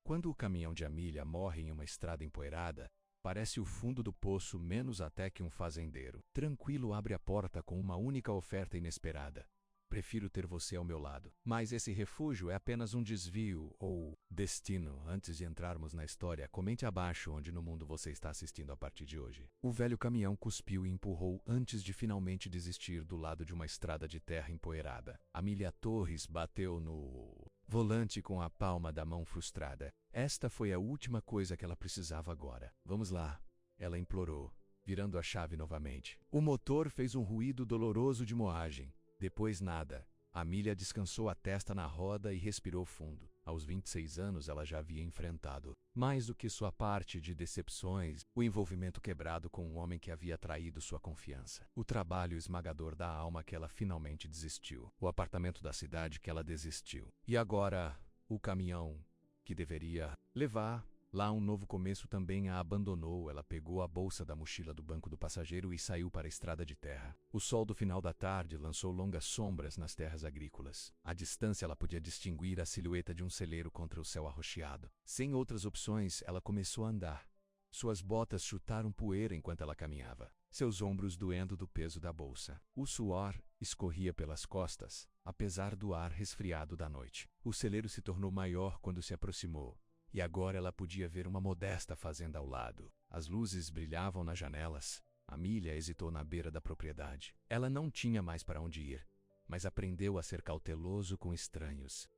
Quando o caminhão de Amelia morre em uma estrada empoeirada, parece o fundo do poço, menos até que um fazendeiro tranquilo abre a porta com uma única oferta inesperada. Prefiro ter você ao meu lado. Mas esse refúgio é apenas um desvio ou destino. Antes de entrarmos na história, comente abaixo onde no mundo você está assistindo a partir de hoje. O velho caminhão cuspiu e empurrou antes de finalmente desistir do lado de uma estrada de terra empoeirada. Amelia Torres bateu no volante com a palma da mão frustrada. Esta foi a última coisa que ela precisava agora. Vamos lá, ela implorou, virando a chave novamente. O motor fez um ruído doloroso de moagem. Depois nada. Amelia descansou a testa na roda e respirou fundo. Aos 26 anos ela já havia enfrentado, mais do que sua parte de decepções, o envolvimento quebrado com um homem que havia traído sua confiança, o trabalho esmagador da alma que ela finalmente desistiu, o apartamento da cidade que ela desistiu. E agora, o caminhão que deveria levar lá um novo começo também a abandonou. Ela pegou a bolsa da mochila do banco do passageiro e saiu para a estrada de terra. O sol do final da tarde lançou longas sombras nas terras agrícolas. À distância ela podia distinguir a silhueta de um celeiro contra o céu arroxeado. Sem outras opções, ela começou a andar. Suas botas chutaram poeira enquanto ela caminhava, seus ombros doendo do peso da bolsa. O suor escorria pelas costas, apesar do ar resfriado da noite. O celeiro se tornou maior quando se aproximou. E agora ela podia ver uma modesta fazenda ao lado. As luzes brilhavam nas janelas. Amelia hesitou na beira da propriedade. Ela não tinha mais para onde ir, mas aprendeu a ser cauteloso com estranhos.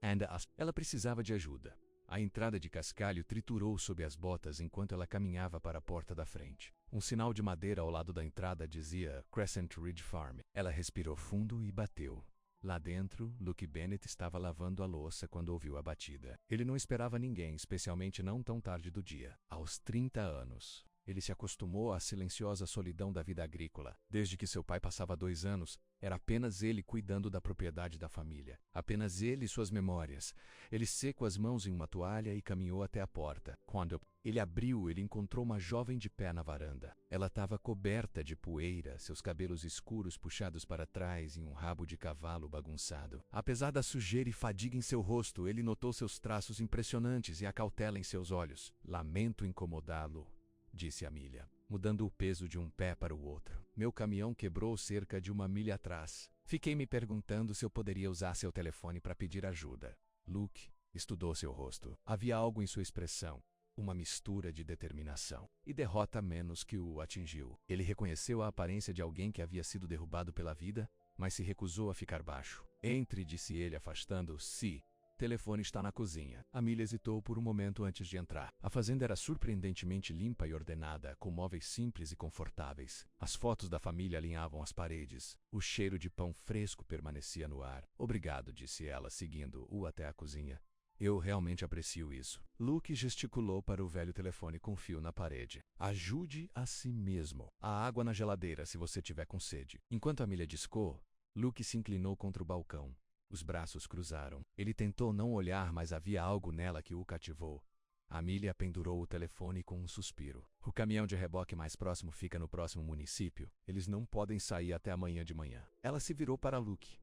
Ela precisava de ajuda. A entrada de cascalho triturou sob as botas enquanto ela caminhava para a porta da frente. Um sinal de madeira ao lado da entrada dizia Crescent Ridge Farm. Ela respirou fundo e bateu. Lá dentro, Luke Bennett estava lavando a louça quando ouviu a batida. Ele não esperava ninguém, especialmente não tão tarde do dia. Aos 30 anos, ele se acostumou à silenciosa solidão da vida agrícola. Desde que seu pai passava 2 anos, era apenas ele cuidando da propriedade da família. Apenas ele e suas memórias. Ele secou as mãos em uma toalha e caminhou até a porta. Quando ele abriu, ele encontrou uma jovem de pé na varanda. Ela estava coberta de poeira, seus cabelos escuros puxados para trás em um rabo de cavalo bagunçado. Apesar da sujeira e fadiga em seu rosto, ele notou seus traços impressionantes e a cautela em seus olhos. Lamento incomodá-lo, disse Amelia, mudando o peso de um pé para o outro. Meu caminhão quebrou cerca de 1 milha atrás. Fiquei me perguntando se eu poderia usar seu telefone para pedir ajuda. Luke estudou seu rosto. Havia algo em sua expressão, uma mistura de determinação e derrota menos que o atingiu. Ele reconheceu a aparência de alguém que havia sido derrubado pela vida, mas se recusou a ficar baixo. Entre, disse ele, afastando-se. Telefone está na cozinha. Amelia hesitou por um momento antes de entrar. A fazenda era surpreendentemente limpa e ordenada, com móveis simples e confortáveis. As fotos da família alinhavam as paredes. O cheiro de pão fresco permanecia no ar. Obrigado, disse ela, seguindo-o até a cozinha. Eu realmente aprecio isso. Luke gesticulou para o velho telefone com fio na parede. Ajude a si mesmo. Há água na geladeira se você tiver com sede. Enquanto Amelia discou, Luke se inclinou contra o balcão. Os braços cruzaram. Ele tentou não olhar, mas havia algo nela que o cativou. Amelia pendurou o telefone com um suspiro. O caminhão de reboque mais próximo fica no próximo município. Eles não podem sair até amanhã de manhã. Ela se virou para Luke,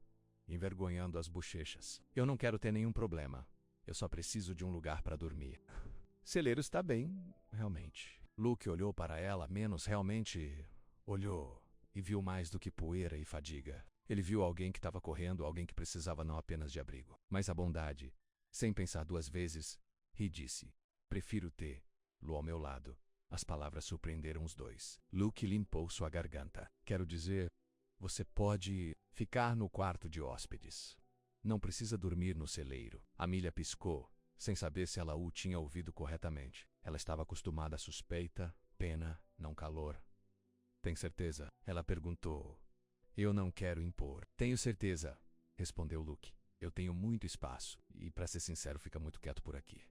envergonhando as bochechas. Eu não quero ter nenhum problema. Eu só preciso de um lugar para dormir. Celeiro está bem, realmente. Luke olhou para ela, menos realmente olhou, e viu mais do que poeira e fadiga. Ele viu alguém que estava correndo, alguém que precisava não apenas de abrigo, mas a bondade. Sem pensar 2 vezes, e disse, prefiro tê-lo ao meu lado. As palavras surpreenderam os dois. Luke limpou sua garganta. Quero dizer, você pode ficar no quarto de hóspedes. Não precisa dormir no celeiro. Amelia piscou, sem saber se ela o tinha ouvido corretamente. Ela estava acostumada à suspeita, pena, não calor. Tem certeza? Ela perguntou. Eu não quero impor. Tenho certeza, respondeu Luke. Eu tenho muito espaço, e para ser sincero, fica muito quieto por aqui.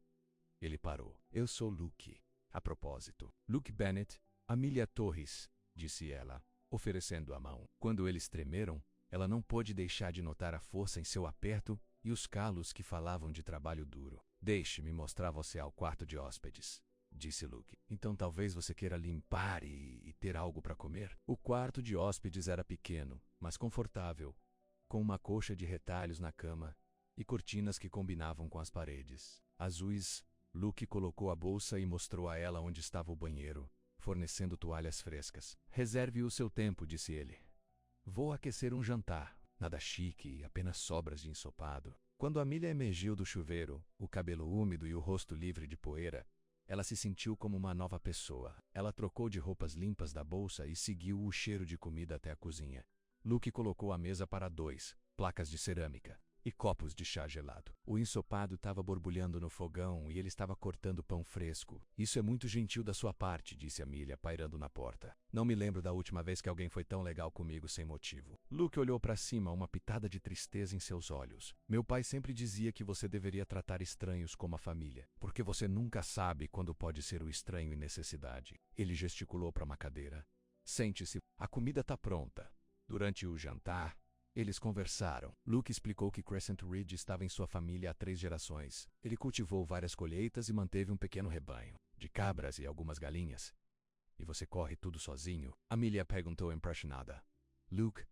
Ele parou. Eu sou Luke. A propósito. Luke Bennett, Amelia Torres, disse ela, oferecendo a mão. Quando eles tremeram, ela não pôde deixar de notar a força em seu aperto e os calos que falavam de trabalho duro. Deixe-me mostrar você ao quarto de hóspedes, disse Luke. Então talvez você queira limpar e ter algo para comer? O quarto de hóspedes era pequeno, mas confortável, com uma colcha de retalhos na cama e cortinas que combinavam com as paredes. Azuis, Luke colocou a bolsa e mostrou a ela onde estava o banheiro, fornecendo toalhas frescas. Reserve o seu tempo, disse ele. Vou aquecer um jantar. Nada chique, apenas sobras de ensopado. Quando Amelia emergiu do chuveiro, o cabelo úmido e o rosto livre de poeira, ela se sentiu como uma nova pessoa. Ela trocou de roupas limpas da bolsa e seguiu o cheiro de comida até a cozinha. Luke colocou a mesa para 2, placas de cerâmica e copos de chá gelado. O ensopado estava borbulhando no fogão e ele estava cortando pão fresco. Isso é muito gentil da sua parte, disse Amelia, pairando na porta. Não me lembro da última vez que alguém foi tão legal comigo sem motivo. Luke olhou para cima, uma pitada de tristeza em seus olhos. Meu pai sempre dizia que você deveria tratar estranhos como a família, porque você nunca sabe quando pode ser o estranho em necessidade. Ele gesticulou para uma cadeira. Sente-se, a comida está pronta. Durante o jantar, eles conversaram. Luke explicou que Crescent Ridge estava em sua família há 3 gerações. Ele cultivou várias colheitas e manteve um pequeno rebanho de cabras e algumas galinhas. E você corre tudo sozinho? Amelia perguntou impressionada. Luke,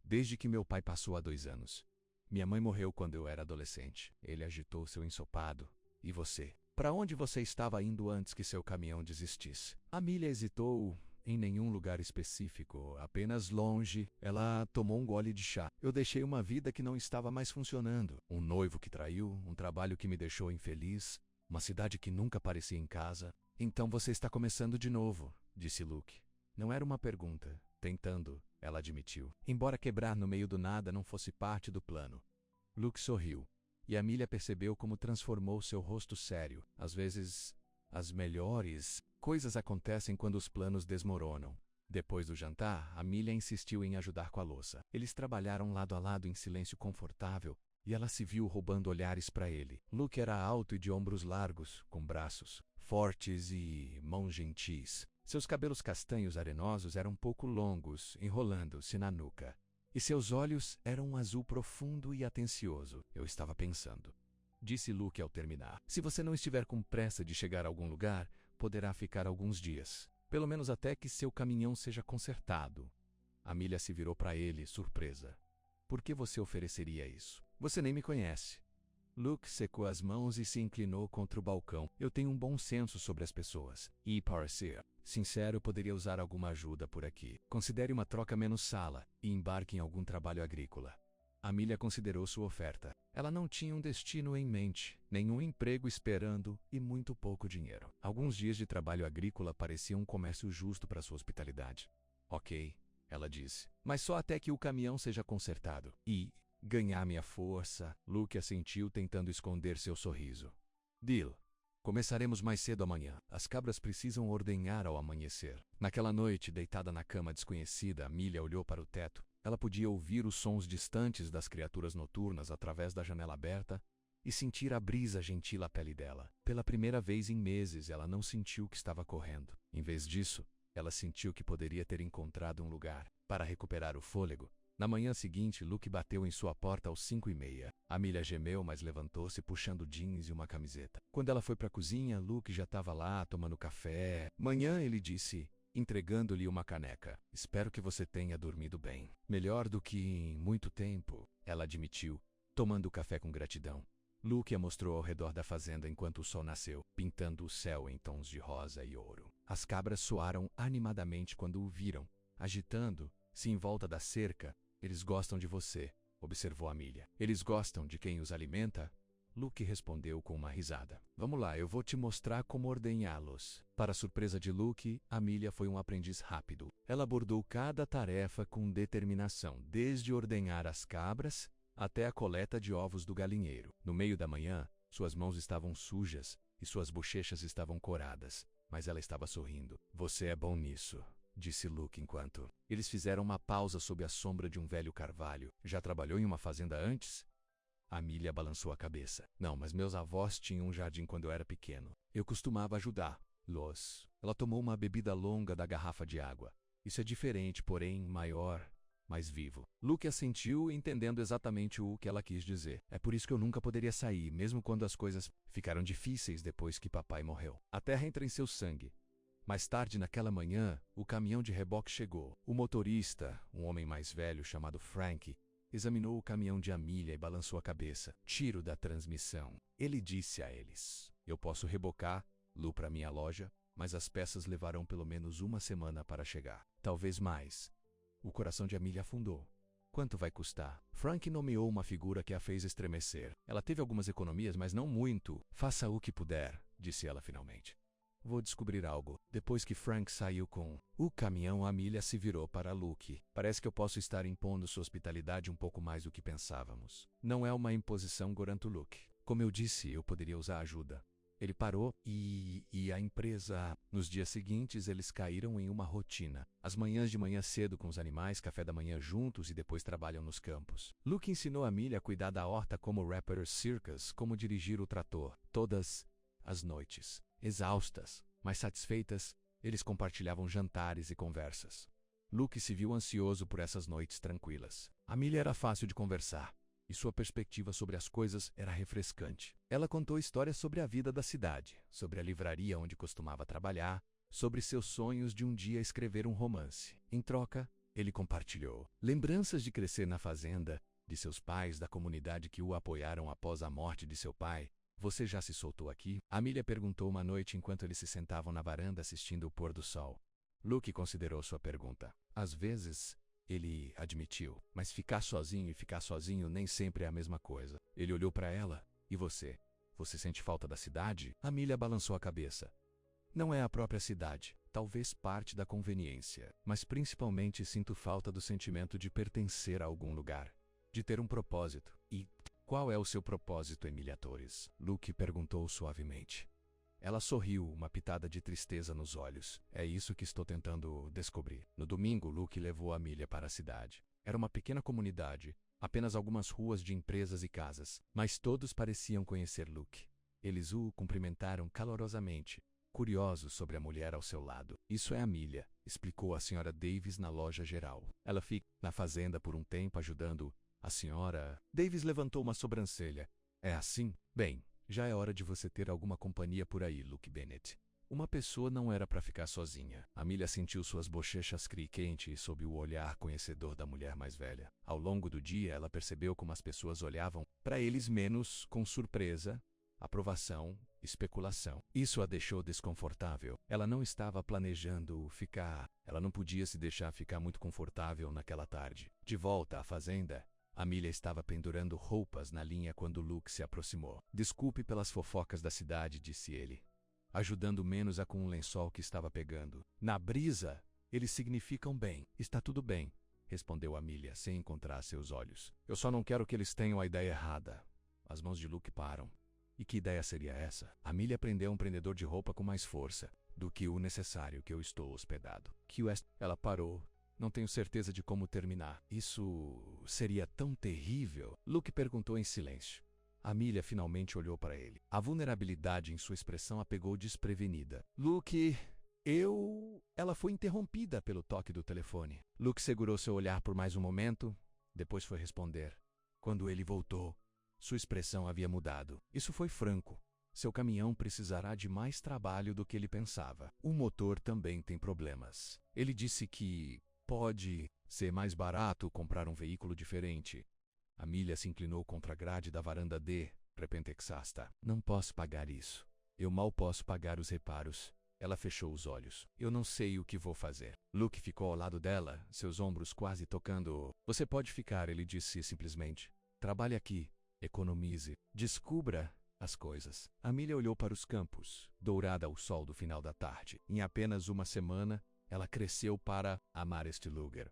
desde que meu pai passou há 2 anos. Minha mãe morreu quando eu era adolescente. Ele agitou seu ensopado. E você? Para onde você estava indo antes que seu caminhão desistisse? Amelia hesitou. Em nenhum lugar específico, apenas longe. Ela tomou um gole de chá. Eu deixei uma vida que não estava mais funcionando. Um noivo que traiu, um trabalho que me deixou infeliz, uma cidade que nunca parecia em casa. Então você está começando de novo, disse Luke. Não era uma pergunta. Tentando, ela admitiu. Embora quebrar no meio do nada não fosse parte do plano. Luke sorriu, e Amelia percebeu como transformou seu rosto sério. Às vezes, as melhores coisas acontecem quando os planos desmoronam. Depois do jantar, Amelia insistiu em ajudar com a louça. Eles trabalharam lado a lado em silêncio confortável, e ela se viu roubando olhares para ele. Luke era alto e de ombros largos, com braços fortes e mãos gentis. Seus cabelos castanhos arenosos eram um pouco longos, enrolando-se na nuca. E seus olhos eram um azul profundo e atencioso. Eu estava pensando, disse Luke ao terminar. Se você não estiver com pressa de chegar a algum lugar, poderá ficar alguns dias. Pelo menos até que seu caminhão seja consertado. Amelia se virou para ele, surpresa. Por que você ofereceria isso? Você nem me conhece. Luke secou as mãos e se inclinou contra o balcão. Eu tenho um bom senso sobre as pessoas. E, para ser sincero, poderia usar alguma ajuda por aqui. Considere uma troca menos sala e embarque em algum trabalho agrícola. Amelia considerou sua oferta. Ela não tinha um destino em mente, nenhum emprego esperando e muito pouco dinheiro. Alguns dias de trabalho agrícola pareciam um comércio justo para sua hospitalidade. Ok, ela disse, mas só até que o caminhão seja consertado. E ganhar minha força. Luke assentiu, tentando esconder seu sorriso. Deal. Começaremos mais cedo amanhã. As cabras precisam ordenhar ao amanhecer. Naquela noite, deitada na cama desconhecida, Amelia olhou para o teto. Ela podia ouvir os sons distantes das criaturas noturnas através da janela aberta e sentir a brisa gentil à pele dela. Pela primeira vez em meses, ela não sentiu que estava correndo. Em vez disso, ela sentiu que poderia ter encontrado um lugar para recuperar o fôlego. Na manhã seguinte, Luke bateu em sua porta às 5:30. Amelia gemeu, mas levantou-se puxando jeans e uma camiseta. Quando ela foi para a cozinha, Luke já estava lá tomando café. Manhã, ele disse, entregando-lhe uma caneca. Espero que você tenha dormido bem. Melhor do que em muito tempo, ela admitiu, tomando o café com gratidão. Luke a mostrou ao redor da fazenda enquanto o sol nasceu, pintando o céu em tons de rosa e ouro. As cabras soaram animadamente quando o viram, agitando-se em volta da cerca. Eles gostam de você, observou Amelia. Eles gostam de quem os alimenta? Luke respondeu com uma risada. Vamos lá, eu vou te mostrar como ordenhá-los. Para a surpresa de Luke, Amelia foi um aprendiz rápido. Ela abordou cada tarefa com determinação, desde ordenhar as cabras até a coleta de ovos do galinheiro. No meio da manhã, suas mãos estavam sujas e suas bochechas estavam coradas, mas ela estava sorrindo. Você é bom nisso, disse Luke enquanto eles fizeram uma pausa sob a sombra de um velho carvalho. Já trabalhou em uma fazenda antes? Amelia balançou a cabeça. Não, mas meus avós tinham um jardim quando eu era pequeno. Eu costumava ajudá-los. Ela tomou uma bebida longa da garrafa de água. Isso é diferente, porém maior, mais vivo. Luke assentiu, entendendo exatamente o que ela quis dizer. É por isso que eu nunca poderia sair, mesmo quando as coisas ficaram difíceis depois que papai morreu. A terra entra em seu sangue. Mais tarde naquela manhã, o caminhão de reboque chegou. O motorista, um homem mais velho chamado Frank, examinou o caminhão de Amelia e balançou a cabeça. Tiro da transmissão. Ele disse a eles. Eu posso rebocar, Lu, para minha loja, mas as peças levarão pelo menos uma semana para chegar. Talvez mais. O coração de Amelia afundou. Quanto vai custar? Frank nomeou uma figura que a fez estremecer. Ela teve algumas economias, mas não muito. Faça o que puder, disse ela finalmente. Vou descobrir algo. Depois que Frank saiu com o caminhão, Amelia se virou para Luke. Parece que eu posso estar impondo sua hospitalidade um pouco mais do que pensávamos. Não é uma imposição, garanto Luke. Como eu disse, eu poderia usar ajuda. Ele parou e a empresa... Nos dias seguintes, eles caíram em uma rotina. As manhãs de manhã cedo com os animais, café da manhã juntos e depois trabalham nos campos. Luke ensinou a Amelia a cuidar da horta como Rapper Circus, como dirigir o trator. Todas as noites. Exaustas, mas satisfeitas, eles compartilhavam jantares e conversas. Luke se viu ansioso por essas noites tranquilas. Amelia era fácil de conversar. E sua perspectiva sobre as coisas era refrescante. Ela contou histórias sobre a vida da cidade, sobre a livraria onde costumava trabalhar, sobre seus sonhos de um dia escrever um romance. Em troca, ele compartilhou lembranças de crescer na fazenda, de seus pais, da comunidade que o apoiaram após a morte de seu pai. Você já se soltou aqui? Amelia perguntou uma noite enquanto eles se sentavam na varanda assistindo o pôr do sol. Luke considerou sua pergunta. Às vezes... Ele admitiu, mas ficar sozinho e ficar sozinho nem sempre é a mesma coisa. Ele olhou para ela. E você? Você sente falta da cidade? Amelia balançou a cabeça. Não é a própria cidade, talvez parte da conveniência, mas principalmente sinto falta do sentimento de pertencer a algum lugar, de ter um propósito. E qual é o seu propósito, Emilia Torres? Luke perguntou suavemente. Ela sorriu, uma pitada de tristeza nos olhos. É isso que estou tentando descobrir. No domingo, Luke levou Amelia para a cidade. Era uma pequena comunidade, apenas algumas ruas de empresas e casas, mas todos pareciam conhecer Luke. Eles o cumprimentaram calorosamente, curiosos sobre a mulher ao seu lado. Isso é Amelia, explicou a Sra. Davis na loja geral. Ela fica na fazenda por um tempo ajudando a senhora. Davis levantou uma sobrancelha. É assim? Bem... Já é hora de você ter alguma companhia por aí, Luke Bennett. Uma pessoa não era para ficar sozinha. Amelia sentiu suas bochechas quentes sob o olhar conhecedor da mulher mais velha. Ao longo do dia, ela percebeu como as pessoas olhavam para eles menos com surpresa, aprovação, especulação. Isso a deixou desconfortável. Ela não estava planejando ficar. Ela não podia se deixar ficar muito confortável naquela tarde. De volta à fazenda, Amelia estava pendurando roupas na linha quando Luke se aproximou. Desculpe pelas fofocas da cidade, disse ele, ajudando menos a com um lençol que estava pegando. Na brisa, eles significam bem. Está tudo bem, respondeu Amelia, sem encontrar seus olhos. Eu só não quero que eles tenham a ideia errada. As mãos de Luke param. E que ideia seria essa? Amelia prendeu um prendedor de roupa com mais força do que o necessário que eu estou hospedado. Ela parou. Não tenho certeza de como terminar. Isso seria tão terrível? Luke perguntou em silêncio. Amelia finalmente olhou para ele. A vulnerabilidade em sua expressão a pegou desprevenida. Luke, Ela foi interrompida pelo toque do telefone. Luke segurou seu olhar por mais um momento, depois foi responder. Quando ele voltou, sua expressão havia mudado. Isso foi franco. Seu caminhão precisará de mais trabalho do que ele pensava. O motor também tem problemas. Ele disse que pode ser mais barato comprar um veículo diferente. Amelia se inclinou contra a grade da varanda de repentexasta. Não posso pagar isso. Eu mal posso pagar os reparos. Ela fechou os olhos. Eu não sei o que vou fazer. Luke ficou ao lado dela, seus ombros quase tocando. Você pode ficar, ele disse simplesmente. Trabalhe aqui. Economize. Descubra as coisas. Amelia olhou para os campos, dourada ao sol do final da tarde. Em apenas uma semana, ela cresceu para amar este lugar.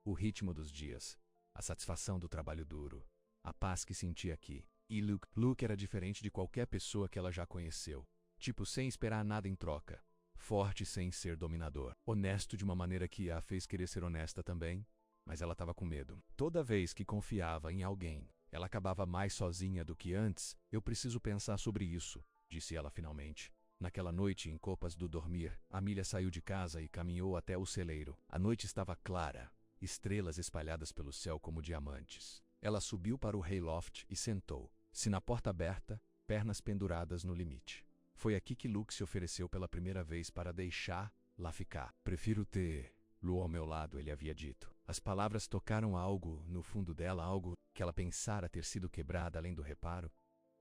O ritmo dos dias, a satisfação do trabalho duro, a paz que sentia aqui. E Luke era diferente de qualquer pessoa que ela já conheceu. Tipo, sem esperar nada em troca. Forte sem ser dominador. Honesto de uma maneira que a fez querer ser honesta também. Mas ela estava com medo. Toda vez que confiava em alguém, ela acabava mais sozinha do que antes. Eu preciso pensar sobre isso, disse ela finalmente. Naquela noite, em Copas do Dormir, Amelia saiu de casa e caminhou até o celeiro. A noite estava clara, estrelas espalhadas pelo céu como diamantes. Ela subiu para o hayloft e sentou-se na porta aberta, pernas penduradas no limite. Foi aqui que Luke se ofereceu pela primeira vez para deixar lá ficar. Prefiro ter Lu ao meu lado, ele havia dito. As palavras tocaram algo no fundo dela, algo que ela pensara ter sido quebrado além do reparo.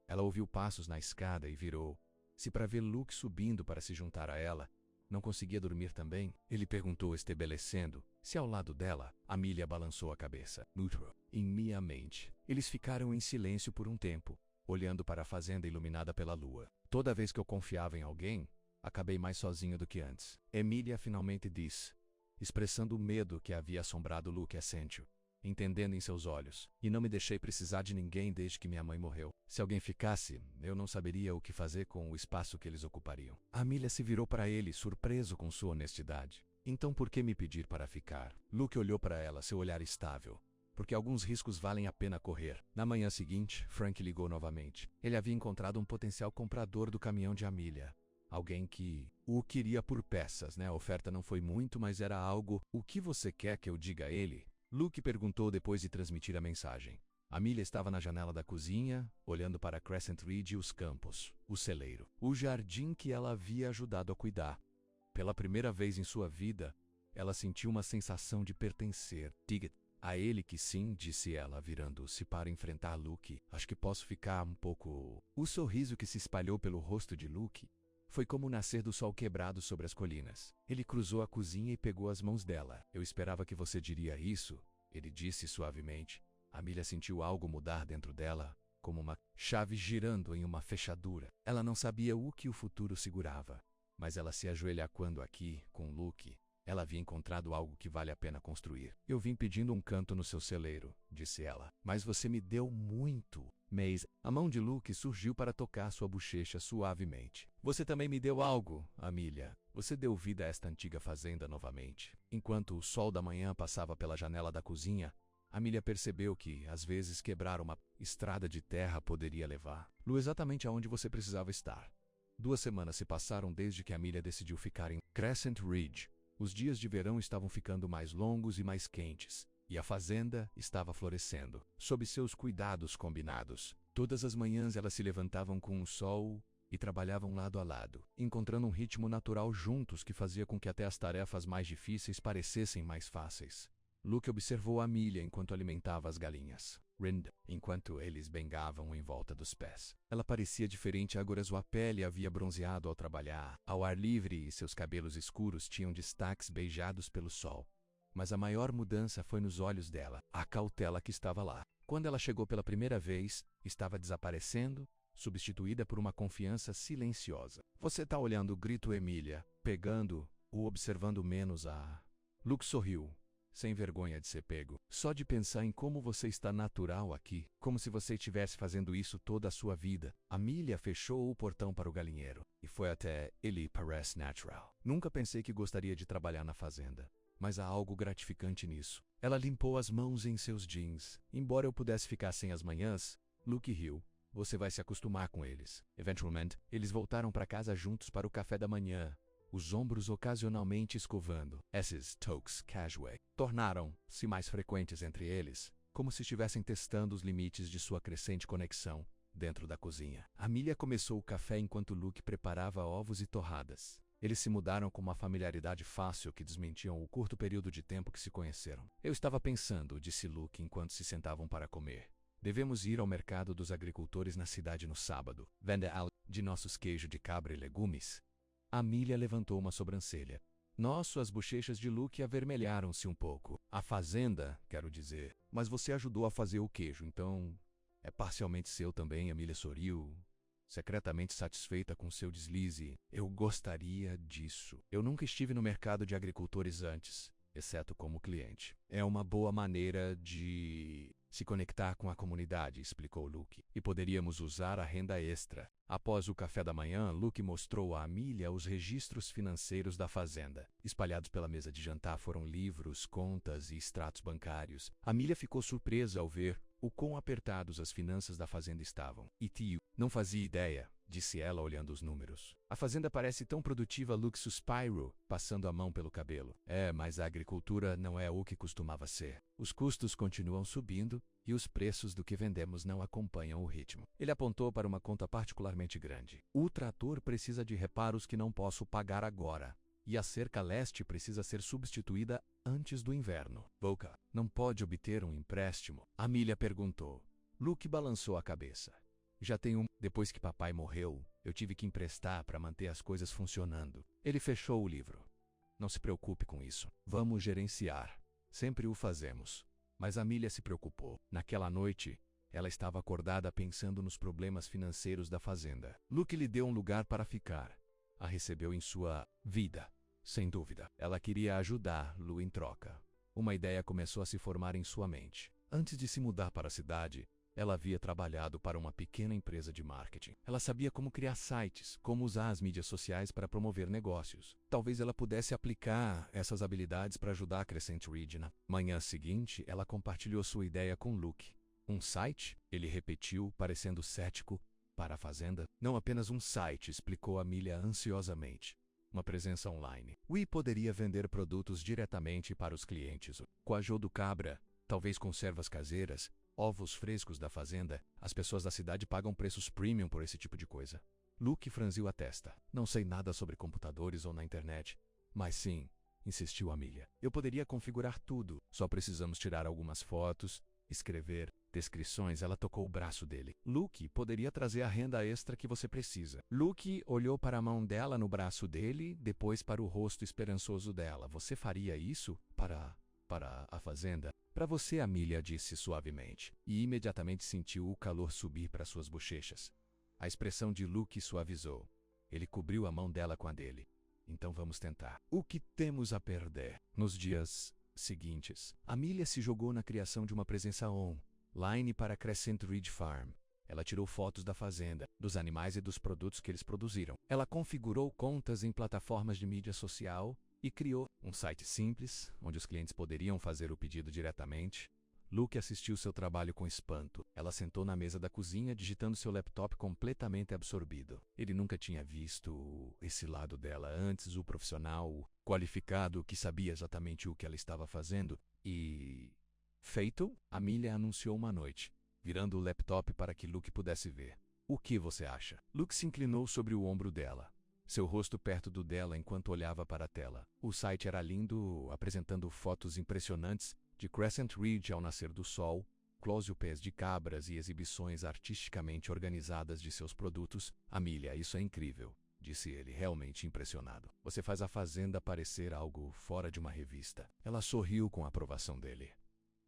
Ela ouviu passos na escada e virou. Se para ver Luke subindo para se juntar a ela, não conseguia dormir também? Ele perguntou, estabelecendo se ao lado dela. Amelia balançou a cabeça. Neutral. Em minha mente. Eles ficaram em silêncio por um tempo, olhando para a fazenda iluminada pela lua. Toda vez que eu confiava em alguém, acabei mais sozinho do que antes. Amelia finalmente disse, expressando o medo que havia assombrado Luke Essentio, entendendo em seus olhos. E não me deixei precisar de ninguém desde que minha mãe morreu. Se alguém ficasse, eu não saberia o que fazer com o espaço que eles ocupariam. Amelia se virou para ele, surpreso com sua honestidade. Então por que me pedir para ficar? Luke olhou para ela, seu olhar estável. Porque alguns riscos valem a pena correr. Na manhã seguinte, Frank ligou novamente. Ele havia encontrado um potencial comprador do caminhão de Amelia. Alguém que o queria por peças, né? A oferta não foi muito, mas era algo. O que você quer que eu diga a ele? Luke perguntou depois de transmitir a mensagem. Amelia estava na janela da cozinha, olhando para Crescent Ridge e os campos, o celeiro, o jardim que ela havia ajudado a cuidar. Pela primeira vez em sua vida, ela sentiu uma sensação de pertencer. Diga a ele que sim, disse ela, virando-se para enfrentar Luke. Acho que posso ficar um pouco... O sorriso que se espalhou pelo rosto de Luke foi como o nascer do sol quebrado sobre as colinas. Ele cruzou a cozinha e pegou as mãos dela. Eu esperava que você diria isso, ele disse suavemente. Amelia sentiu algo mudar dentro dela, como uma chave girando em uma fechadura. Ela não sabia o que o futuro segurava, mas ela se ajoelha quando aqui, com Luke, ela havia encontrado algo que vale a pena construir. Eu vim pedindo um canto no seu celeiro, disse ela. Mas você me deu muito. Mas a mão de Luke surgiu para tocar sua bochecha suavemente. Você também me deu algo, Amelia. Você deu vida a esta antiga fazenda novamente. Enquanto o sol da manhã passava pela janela da cozinha, Amelia percebeu que, às vezes, quebrar uma estrada de terra poderia levar Lu exatamente aonde você precisava estar. 2 semanas se passaram desde que Amelia decidiu ficar em Crescent Ridge. Os dias de verão estavam ficando mais longos e mais quentes, e a fazenda estava florescendo, sob seus cuidados combinados. Todas as manhãs elas se levantavam com o sol e trabalhavam lado a lado, encontrando um ritmo natural juntos que fazia com que até as tarefas mais difíceis parecessem mais fáceis. Luke observou Amelia enquanto alimentava as galinhas. Enquanto eles bengavam em volta dos pés. Ela parecia diferente agora, sua pele havia bronzeado ao trabalhar, ao ar livre, e seus cabelos escuros tinham destaques beijados pelo sol. Mas a maior mudança foi nos olhos dela, a cautela que estava lá. Quando ela chegou pela primeira vez, estava desaparecendo, substituída por uma confiança silenciosa. Você tá olhando, gritou Amelia, pegando-o, observando menos a... Luke sorriu, sem vergonha de ser pego. Só de pensar em como você está natural aqui, como se você estivesse fazendo isso toda a sua vida. Amelia fechou o portão para o galinheiro e foi até ele. Parece natural. Nunca pensei que gostaria de trabalhar na fazenda, mas há algo gratificante nisso. Ela limpou as mãos em seus jeans. Embora eu pudesse ficar sem as manhãs, Luke riu. Você vai se acostumar com eles. Eventualmente, eles voltaram para casa juntos para o café da manhã, os ombros ocasionalmente escovando. Esses toques casuais tornaram-se mais frequentes entre eles, como se estivessem testando os limites de sua crescente conexão dentro da cozinha. Amelia começou o café enquanto Luke preparava ovos e torradas. Eles se mudaram com uma familiaridade fácil que desmentiam o curto período de tempo que se conheceram. Eu estava pensando, disse Luke enquanto se sentavam para comer. Devemos ir ao mercado dos agricultores na cidade no sábado. Vender algo de nossos queijos de cabra e legumes. Amelia levantou uma sobrancelha. As bochechas de Luke avermelharam-se um pouco. A fazenda, quero dizer. Mas você ajudou a fazer o queijo, então... É parcialmente seu também, Amelia sorriu, secretamente satisfeita com seu deslize. Eu gostaria disso. Eu nunca estive no mercado de agricultores antes, exceto como cliente. É uma boa maneira de se conectar com a comunidade, explicou Luke. E poderíamos usar a renda extra. Após o café da manhã, Luke mostrou a Amelia os registros financeiros da fazenda. Espalhados pela mesa de jantar foram livros, contas e extratos bancários. Amelia ficou surpresa ao ver o quão apertados as finanças da fazenda estavam. E tio, não fazia ideia, disse ela olhando os números. A fazenda parece tão produtiva, Luke suspirou, passando a mão pelo cabelo. Mas a agricultura não é o que costumava ser. Os custos continuam subindo e os preços do que vendemos não acompanham o ritmo. Ele apontou para uma conta particularmente grande. O trator precisa de reparos que não posso pagar agora. E a cerca leste precisa ser substituída antes do inverno. Boca não pode obter um empréstimo? Amelia perguntou. Luke balançou a cabeça. Já tenho depois que papai morreu, Eu tive que emprestar para manter as coisas funcionando. Ele fechou o livro. Não se preocupe com isso. Vamos gerenciar. Sempre o fazemos. Mas Amelia se preocupou. Naquela noite, ela estava acordada pensando nos problemas financeiros da fazenda. Luke lhe deu um lugar para ficar. A recebeu em sua vida. Sem dúvida. Ela queria ajudar-lo em troca. Uma ideia começou a se formar em sua mente. Antes de se mudar para a cidade, ela havia trabalhado para uma pequena empresa de marketing. Ela sabia como criar sites, como usar as mídias sociais para promover negócios. Talvez ela pudesse aplicar essas habilidades para ajudar a Crescent Ridge. Na manhã seguinte, ela compartilhou sua ideia com Luke. Um site? Ele repetiu, parecendo cético. Para a fazenda? Não apenas um site, explicou Amelia ansiosamente. Uma presença online. We poderia vender produtos diretamente para os clientes. Coajô do cabra, talvez conservas caseiras, ovos frescos da fazenda. As pessoas da cidade pagam preços premium por esse tipo de coisa. Luke franziu a testa. Não sei nada sobre computadores ou na internet. Mas sim, insistiu Amelia. Eu poderia configurar tudo. Só precisamos tirar algumas fotos, escrever descrições. Ela tocou o braço dele. Luke poderia trazer a renda extra que você precisa. Luke olhou para a mão dela no braço dele, depois para o rosto esperançoso dela. Você faria isso para a fazenda? Para você, Amelia disse suavemente, e imediatamente sentiu o calor subir para suas bochechas. A expressão de Luke suavizou. Ele cobriu a mão dela com a dele. Então vamos tentar. O que temos a perder? Nos dias seguintes, Amelia se jogou na criação de uma presença online para Crescent Ridge Farm. Ela tirou fotos da fazenda, dos animais e dos produtos que eles produziram. Ela configurou contas em plataformas de mídia social e criou um site simples, onde os clientes poderiam fazer o pedido diretamente. Luke assistiu seu trabalho com espanto. Ela sentou na mesa da cozinha, digitando seu laptop completamente absorbido. Ele nunca tinha visto esse lado dela antes, o profissional qualificado que sabia exatamente o que ela estava fazendo. E... feito, Amelia anunciou uma noite, virando o laptop para que Luke pudesse ver. O que você acha? Luke se inclinou sobre o ombro dela, seu rosto perto do dela enquanto olhava para a tela. O site era lindo, apresentando fotos impressionantes de Crescent Ridge ao nascer do sol, close-ups de cabras e exibições artisticamente organizadas de seus produtos. Amelia, isso é incrível, disse ele, realmente impressionado. Você faz a fazenda parecer algo fora de uma revista. Ela sorriu com a aprovação dele.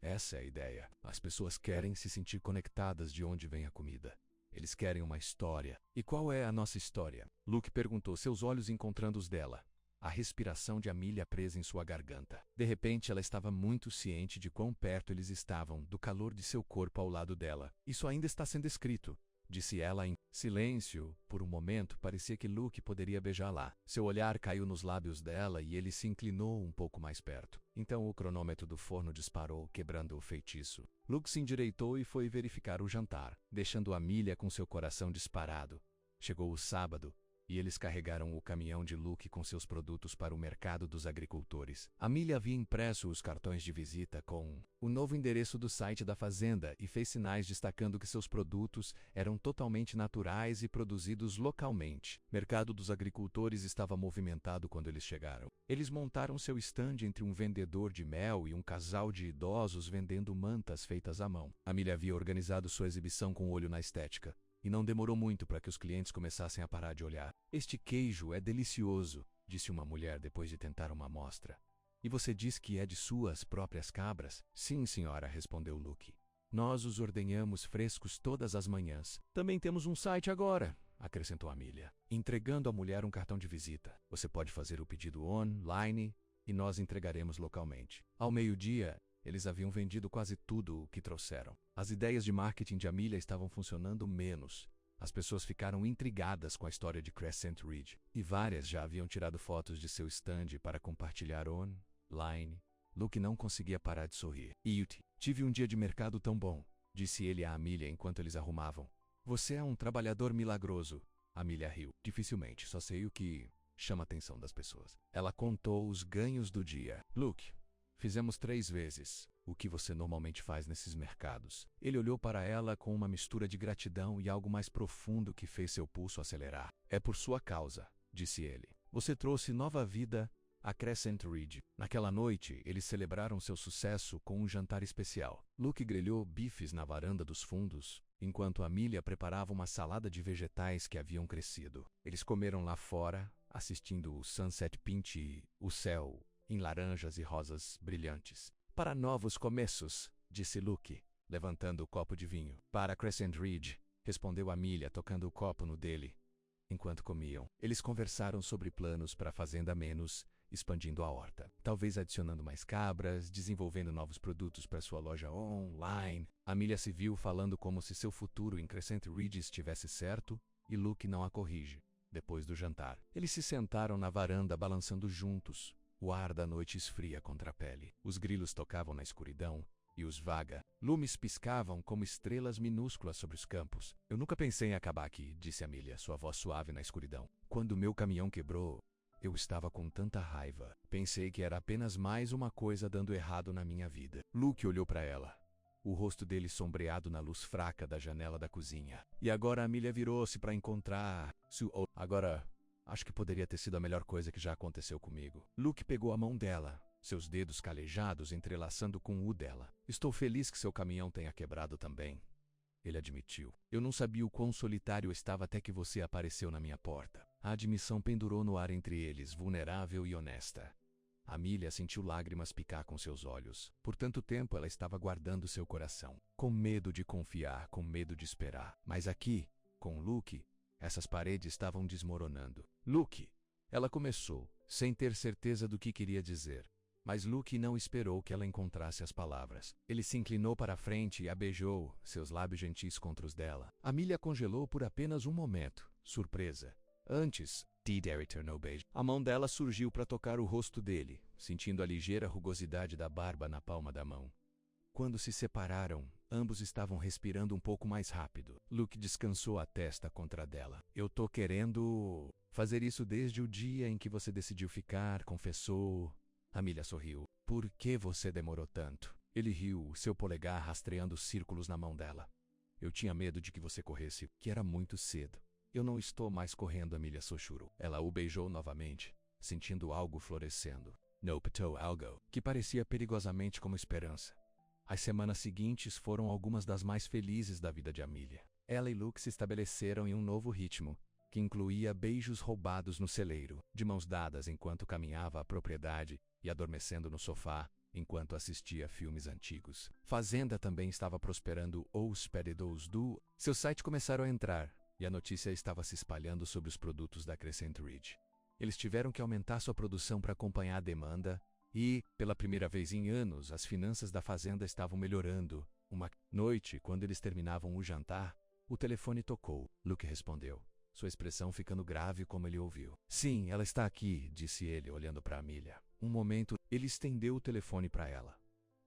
Essa é a ideia. As pessoas querem se sentir conectadas de onde vem a comida. Eles querem uma história. E qual é a nossa história? Luke perguntou, seus olhos encontrando os dela. A respiração de Amelia presa em sua garganta. De repente, ela estava muito ciente de quão perto eles estavam do calor de seu corpo ao lado dela. Isso ainda está sendo escrito, disse ela em silêncio. Por um momento, parecia que Luke poderia beijá-la. Seu olhar caiu nos lábios dela e ele se inclinou um pouco mais perto. Então o cronômetro do forno disparou, quebrando o feitiço. Luke se endireitou e foi verificar o jantar, deixando Amelia com seu coração disparado. Chegou o sábado, e eles carregaram o caminhão de Luke com seus produtos para o mercado dos agricultores. Amelia havia impresso os cartões de visita com o novo endereço do site da fazenda e fez sinais destacando que seus produtos eram totalmente naturais e produzidos localmente. O mercado dos agricultores estava movimentado quando eles chegaram. Eles montaram seu estande entre um vendedor de mel e um casal de idosos vendendo mantas feitas à mão. Amelia havia organizado sua exibição com olho na estética. E não demorou muito para que os clientes começassem a parar de olhar. Este queijo é delicioso, disse uma mulher depois de tentar uma amostra. E você diz que é de suas próprias cabras? Sim, senhora, respondeu Luke. Nós os ordenhamos frescos todas as manhãs. Também temos um site agora, acrescentou Amelia, entregando à mulher um cartão de visita. Você pode fazer o pedido online e nós entregaremos localmente. Ao meio-dia, eles haviam vendido quase tudo o que trouxeram. As ideias de marketing de Amelia estavam funcionando menos. As pessoas ficaram intrigadas com a história de Crescent Ridge. E várias já haviam tirado fotos de seu stand para compartilhar online. Luke não conseguia parar de sorrir. Tive um dia de mercado tão bom, disse ele a Amelia enquanto eles arrumavam. Você é um trabalhador milagroso. Amelia riu. Dificilmente, só sei o que chama a atenção das pessoas. Ela contou os ganhos do dia. Luke, fizemos 3 vezes o que você normalmente faz nesses mercados. Ele olhou para ela com uma mistura de gratidão e algo mais profundo que fez seu pulso acelerar. É por sua causa, disse ele. Você trouxe nova vida a Crescent Ridge. Naquela noite, eles celebraram seu sucesso com um jantar especial. Luke grelhou bifes na varanda dos fundos enquanto Amelia preparava uma salada de vegetais que haviam crescido. Eles comeram lá fora, assistindo o sunset pinte o céu em laranjas e rosas brilhantes. Para novos começos, disse Luke, levantando o copo de vinho. Para Crescent Ridge, respondeu Amelia, tocando o copo no dele. Enquanto comiam, eles conversaram sobre planos para a fazenda menos, expandindo a horta. Talvez adicionando mais cabras, desenvolvendo novos produtos para sua loja online. Amelia se viu falando como se seu futuro em Crescent Ridge estivesse certo, e Luke não a corrige. Depois do jantar, eles se sentaram na varanda balançando juntos. O ar da noite esfria contra a pele. Os grilos tocavam na escuridão, e os lumes piscavam como estrelas minúsculas sobre os campos. Eu nunca pensei em acabar aqui, disse Amelia, sua voz suave na escuridão. Quando meu caminhão quebrou, eu estava com tanta raiva. Pensei que era apenas mais uma coisa dando errado na minha vida. Luke olhou para ela, o rosto dele sombreado na luz fraca da janela da cozinha. E agora Amelia virou-se para encontrar Agora, acho que poderia ter sido a melhor coisa que já aconteceu comigo. Luke pegou a mão dela, seus dedos calejados entrelaçando com o dela. Estou feliz que seu caminhão tenha quebrado também, ele admitiu. Eu não sabia o quão solitário eu estava até que você apareceu na minha porta. A admissão pendurou no ar entre eles, vulnerável e honesta. Amelia sentiu lágrimas picar com seus olhos. Por tanto tempo ela estava guardando seu coração, com medo de confiar, com medo de esperar. Mas aqui, com Luke, essas paredes estavam desmoronando. Luke, ela começou, sem ter certeza do que queria dizer. Mas Luke não esperou que ela encontrasse as palavras. Ele se inclinou para a frente e a beijou, seus lábios gentis contra os dela. Amelia congelou por apenas um momento, surpresa. Antes, retornou o beijo. A mão dela surgiu para tocar o rosto dele, sentindo a ligeira rugosidade da barba na palma da mão. Quando se separaram, ambos estavam respirando um pouco mais rápido. Luke descansou a testa contra a dela. Eu tô querendo fazer isso desde o dia em que você decidiu ficar, confessou. Amelia sorriu. Por que você demorou tanto? Ele riu, seu polegar rastreando círculos na mão dela. Eu tinha medo de que você corresse, que era muito cedo. Eu não estou mais correndo, Amelia sussurrou. Ela o beijou novamente, sentindo algo florescendo. Notou algo que parecia perigosamente como esperança. As semanas seguintes foram algumas das mais felizes da vida de Amelia. Ela e Luke se estabeleceram em um novo ritmo, que incluía beijos roubados no celeiro, de mãos dadas enquanto caminhava à propriedade e adormecendo no sofá enquanto assistia filmes antigos. Fazenda também estava prosperando aos pedidos do... Seu site começaram a entrar, e a notícia estava se espalhando sobre os produtos da Crescent Ridge. Eles tiveram que aumentar sua produção para acompanhar a demanda e, pela primeira vez em anos, as finanças da fazenda estavam melhorando. Uma noite, quando eles terminavam o jantar, o telefone tocou. Luke respondeu, sua expressão ficando grave como ele ouviu. Sim, ela está aqui, disse ele, olhando para Amelia. Um momento, ele estendeu o telefone para ela.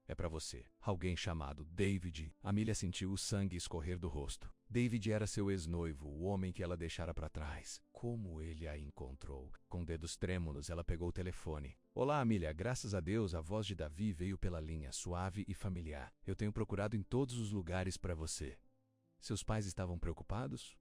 É para você. Alguém chamado David. Amelia sentiu o sangue escorrer do rosto. David era seu ex-noivo, o homem que ela deixara para trás. Como ele a encontrou? Com dedos trêmulos, ela pegou o telefone. Olá, Amelia. Graças a Deus, a voz de Davi veio pela linha, suave e familiar. Eu tenho procurado em todos os lugares para você. Seus pais estavam preocupados?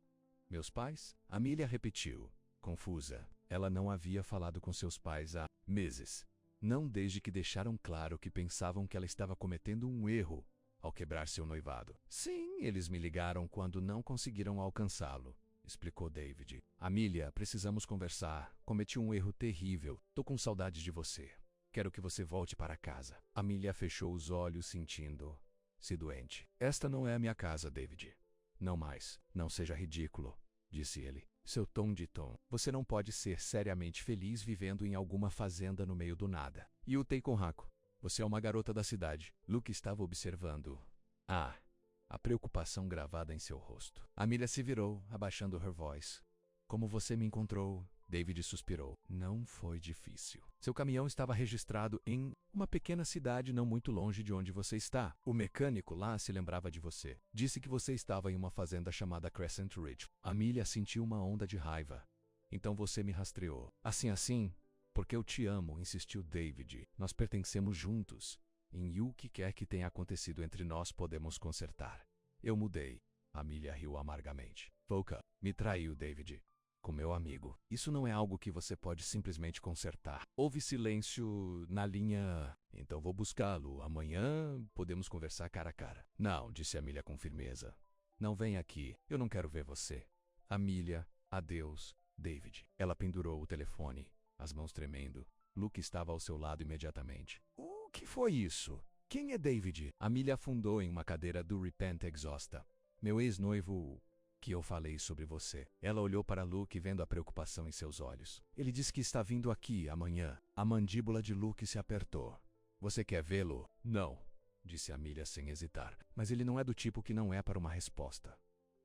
Meus pais? Amelia repetiu, confusa. Ela não havia falado com seus pais há meses. Não desde que deixaram claro que pensavam que ela estava cometendo um erro ao quebrar seu noivado. Sim, eles me ligaram quando não conseguiram alcançá-lo, explicou David. Amelia, precisamos conversar. Cometi um erro terrível. Tô com saudades de você. Quero que você volte para casa. Amelia fechou os olhos, sentindo-se doente. Esta não é a minha casa, David. Não mais. Não seja ridículo, disse ele. Seu tom de tom. Você não pode ser seriamente feliz vivendo em alguma fazenda no meio do nada. E o Teikonhaku. Você é uma garota da cidade. Luke estava observando. A preocupação gravada em seu rosto. Amelia se virou, abaixando her voz. Como você me encontrou? David suspirou. Não foi difícil. Seu caminhão estava registrado em uma pequena cidade não muito longe de onde você está. O mecânico lá se lembrava de você. Disse que você estava em uma fazenda chamada Crescent Ridge. Amelia sentiu uma onda de raiva. Então você me rastreou. Assim, porque eu te amo, insistiu David. Nós pertencemos juntos. Em o que quer que tenha acontecido entre nós podemos consertar. Eu mudei. Amelia riu amargamente. Foca, me traiu, David. Com meu amigo. Isso não é algo que você pode simplesmente consertar. Houve silêncio na linha. Então vou buscá-lo. Amanhã podemos conversar cara a cara. Não, disse Amelia com firmeza. Não venha aqui, eu não quero ver você. Amelia, adeus, David. Ela pendurou o telefone, as mãos tremendo. Luke estava ao seu lado imediatamente. O que foi isso? Quem é David? Amelia afundou em uma cadeira do Repent exausta. Meu ex-noivo, que eu falei sobre você. Ela olhou para Luke vendo a preocupação em seus olhos. Ele disse que está vindo aqui amanhã. A mandíbula de Luke se apertou. Você quer vê-lo? Não, disse Amelia sem hesitar. Mas ele não é do tipo que não é para uma resposta.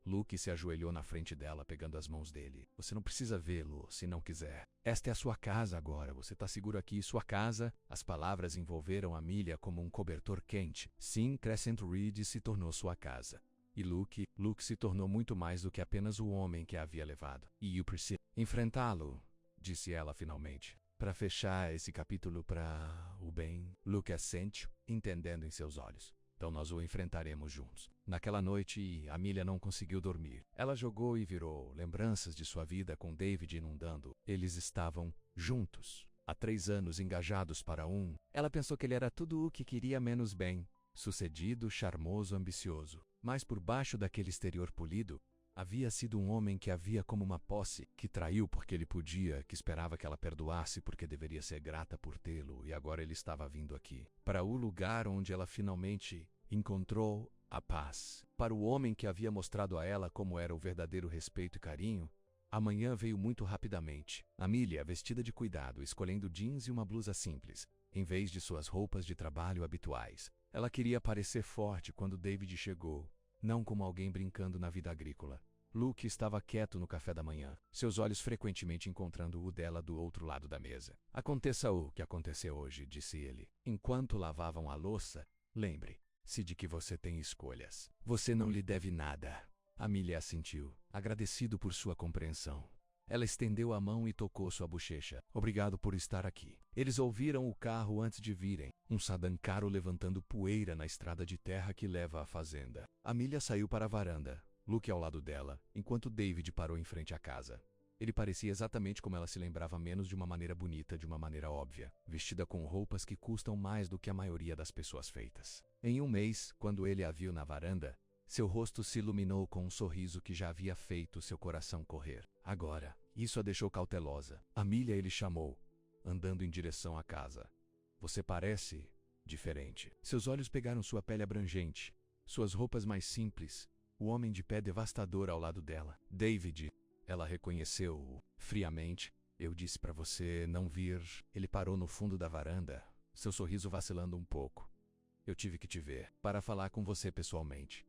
Luke se ajoelhou na frente dela, pegando as mãos dele. Você não precisa vê-lo, se não quiser. Esta é a sua casa agora, você está seguro aqui. Sua casa? As palavras envolveram Amelia como um cobertor quente. Sim, Crescent Ridge se tornou sua casa. E Luke se tornou muito mais do que apenas o homem que a havia levado. E eu preciso enfrentá-lo, disse ela finalmente. Para fechar esse capítulo para o bem, Luke assentiu, entendendo em seus olhos. Então nós o enfrentaremos juntos. Naquela noite, Amelia não conseguiu dormir. Ela jogou e virou lembranças de sua vida com David inundando. Eles estavam juntos. Há 3 anos engajados para um. Ela pensou que ele era tudo o que queria menos bem. Sucedido, charmoso, ambicioso. Mas por baixo daquele exterior polido, havia sido um homem que havia como uma posse, que traiu porque ele podia, que esperava que ela perdoasse porque deveria ser grata por tê-lo, e agora ele estava vindo aqui. Para o lugar onde ela finalmente encontrou a paz. Para o homem que havia mostrado a ela como era o verdadeiro respeito e carinho, a manhã veio muito rapidamente. Amelia, vestida de cuidado, escolhendo jeans e uma blusa simples, em vez de suas roupas de trabalho habituais. Ela queria parecer forte quando David chegou, não como alguém brincando na vida agrícola. Luke estava quieto no café da manhã, seus olhos frequentemente encontrando o dela do outro lado da mesa. Aconteça o que aconteceu hoje, disse ele. Enquanto lavavam a louça, lembre-se de que você tem escolhas. Você não lhe deve nada. Amelia assentiu, agradecido por sua compreensão. Ela estendeu a mão e tocou sua bochecha. Obrigado por estar aqui. Eles ouviram o carro antes de virem. Um sedan caro levantando poeira na estrada de terra que leva à fazenda. Amelia saiu para a varanda, Luke ao lado dela, enquanto David parou em frente à casa. Ele parecia exatamente como ela se lembrava, menos de uma maneira bonita, de uma maneira óbvia, vestida com roupas que custam mais do que a maioria das pessoas feitas. Em um mês, quando ele a viu na varanda, seu rosto se iluminou com um sorriso que já havia feito seu coração correr. Agora, isso a deixou cautelosa. Amelia, ele chamou, andando em direção à casa. Você parece diferente. Seus olhos pegaram sua pele abrangente, suas roupas mais simples, o homem de pé devastador ao lado dela. David, ela reconheceu-o friamente. Eu disse para você não vir. Ele parou no fundo da varanda, seu sorriso vacilando um pouco. Eu tive que te ver, para falar com você pessoalmente.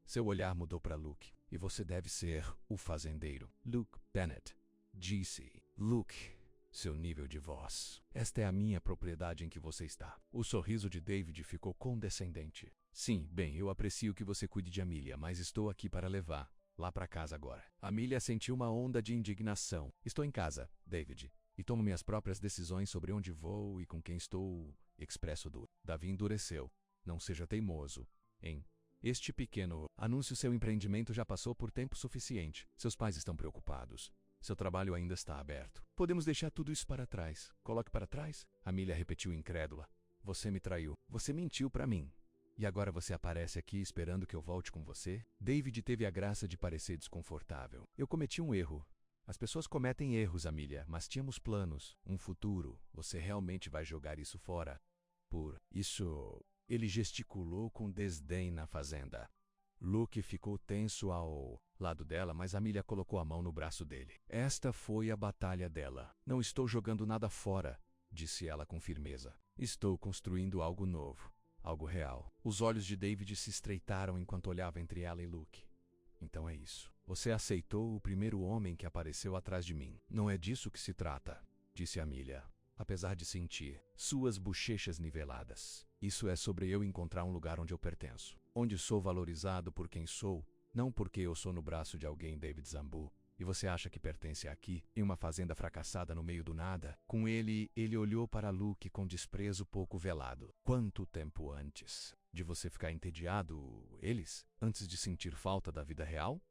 Seu olhar mudou para Luke. E você deve ser o fazendeiro. Luke Bennett, disse. Luke, seu nível de voz. Esta é a minha propriedade em que você está. O sorriso de David ficou condescendente. Sim, bem, eu aprecio que você cuide de Amelia, mas estou aqui para levar lá para casa agora. Amelia sentiu uma onda de indignação. Estou em casa, David, e tomo minhas próprias decisões sobre onde vou e com quem estou. Expresso duro. Davi endureceu. Não seja teimoso, hein? Este pequeno anúncio, seu empreendimento já passou por tempo suficiente. Seus pais estão preocupados. Seu trabalho ainda está aberto. Podemos deixar tudo isso para trás. Coloque para trás? Amelia repetiu incrédula. Você me traiu. Você mentiu para mim. E agora você aparece aqui esperando que eu volte com você? David teve a graça de parecer desconfortável. Eu cometi um erro. As pessoas cometem erros, Amelia, mas tínhamos planos, um futuro. Você realmente vai jogar isso fora? Por isso... Ele gesticulou com desdém na fazenda. Luke ficou tenso ao lado dela, mas Amelia colocou a mão no braço dele. Esta foi a batalha dela. Não estou jogando nada fora, disse ela com firmeza. Estou construindo algo novo, algo real. Os olhos de David se estreitaram enquanto olhava entre ela e Luke. Então é isso. Você aceitou o primeiro homem que apareceu atrás de mim. Não é disso que se trata, disse Amelia, apesar de sentir suas bochechas niveladas. Isso é sobre eu encontrar um lugar onde eu pertenço, onde sou valorizado por quem sou, não porque eu sou no braço de alguém, David Zambu. E você acha que pertence aqui, em uma fazenda fracassada no meio do nada? Com ele olhou para Luke com desprezo pouco velado. Quanto tempo antes de você ficar entediado, eles? Antes de sentir falta da vida real?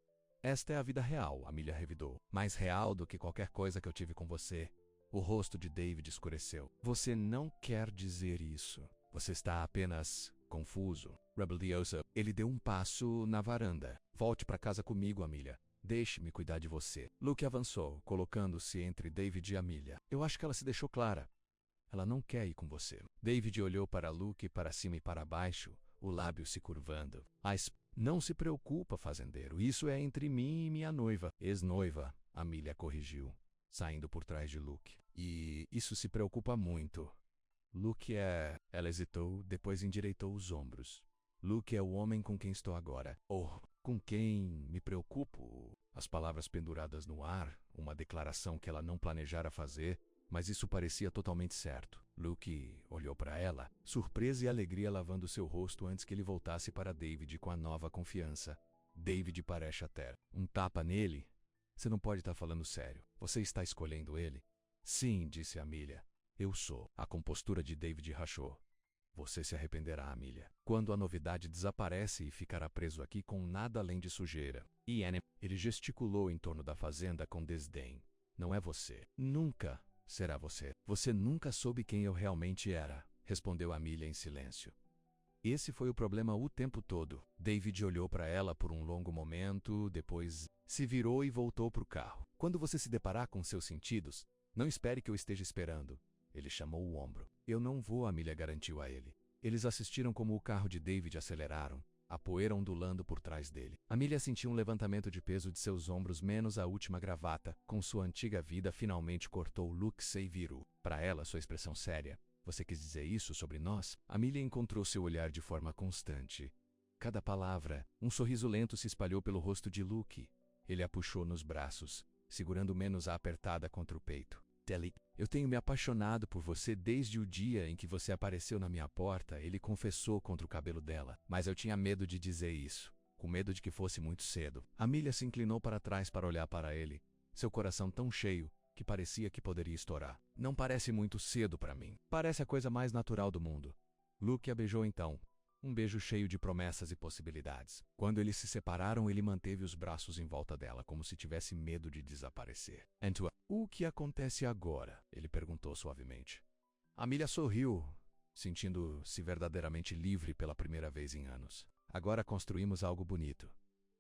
Esta é a vida real, Amelia revidou. Mais real do que qualquer coisa que eu tive com você. O rosto de David escureceu. Você não quer dizer isso. Você está apenas confuso. Rebeliosa. Ele deu um passo na varanda. Volte para casa comigo, Amelia. Deixe-me cuidar de você. Luke avançou, colocando-se entre David e Amelia. Eu acho que ela se deixou clara. Ela não quer ir com você. David olhou para Luke, para cima e para baixo, o lábio se curvando. Não se preocupa, fazendeiro. Isso é entre mim e minha noiva. Ex-noiva, Amelia corrigiu, saindo por trás de Luke. E isso se preocupa muito. Luke é... Ela hesitou, depois endireitou os ombros. Luke é o homem com quem estou agora. Oh, com quem me preocupo? As palavras penduradas no ar, uma declaração que ela não planejara fazer, mas isso parecia totalmente certo. Luke olhou para ela, surpresa e alegria lavando seu rosto antes que ele voltasse para David com a nova confiança. David parece até um tapa nele. Você não pode estar falando sério. Você está escolhendo ele? Sim, disse Amelia. Eu sou. A compostura de David rachou. Você se arrependerá, Amelia. Quando a novidade desaparece e ficará preso aqui com nada além de sujeira. Ele gesticulou em torno da fazenda com desdém. Não é você. Nunca será você. Você nunca soube quem eu realmente era, respondeu Amelia em silêncio. Esse foi o problema o tempo todo. David olhou para ela por um longo momento, depois se virou e voltou para o carro. Quando você se deparar com seus sentidos, não espere que eu esteja esperando. Ele chamou o ombro. Eu não vou, Amelia garantiu a ele. Eles assistiram como o carro de David aceleraram, a poeira ondulando por trás dele. Amelia sentiu um levantamento de peso de seus ombros menos a última gravata. Com sua antiga vida finalmente cortou Luke e virou. Para ela, sua expressão séria. Você quis dizer isso sobre nós? Amelia encontrou seu olhar de forma constante. Cada palavra, um sorriso lento se espalhou pelo rosto de Luke. Ele a puxou nos braços, segurando menos a apertada contra o peito. Eu tenho me apaixonado por você desde o dia em que você apareceu na minha porta, ele confessou contra o cabelo dela. Mas eu tinha medo de dizer isso, com medo de que fosse muito cedo. Amelia se inclinou para trás para olhar para ele, seu coração tão cheio que parecia que poderia estourar. Não parece muito cedo para mim. Parece a coisa mais natural do mundo. Luke a beijou então. Um beijo cheio de promessas e possibilidades. Quando eles se separaram, ele manteve os braços em volta dela, como se tivesse medo de desaparecer. O que acontece agora? Ele perguntou suavemente. Amelia sorriu, sentindo-se verdadeiramente livre pela primeira vez em anos. Agora construímos algo bonito.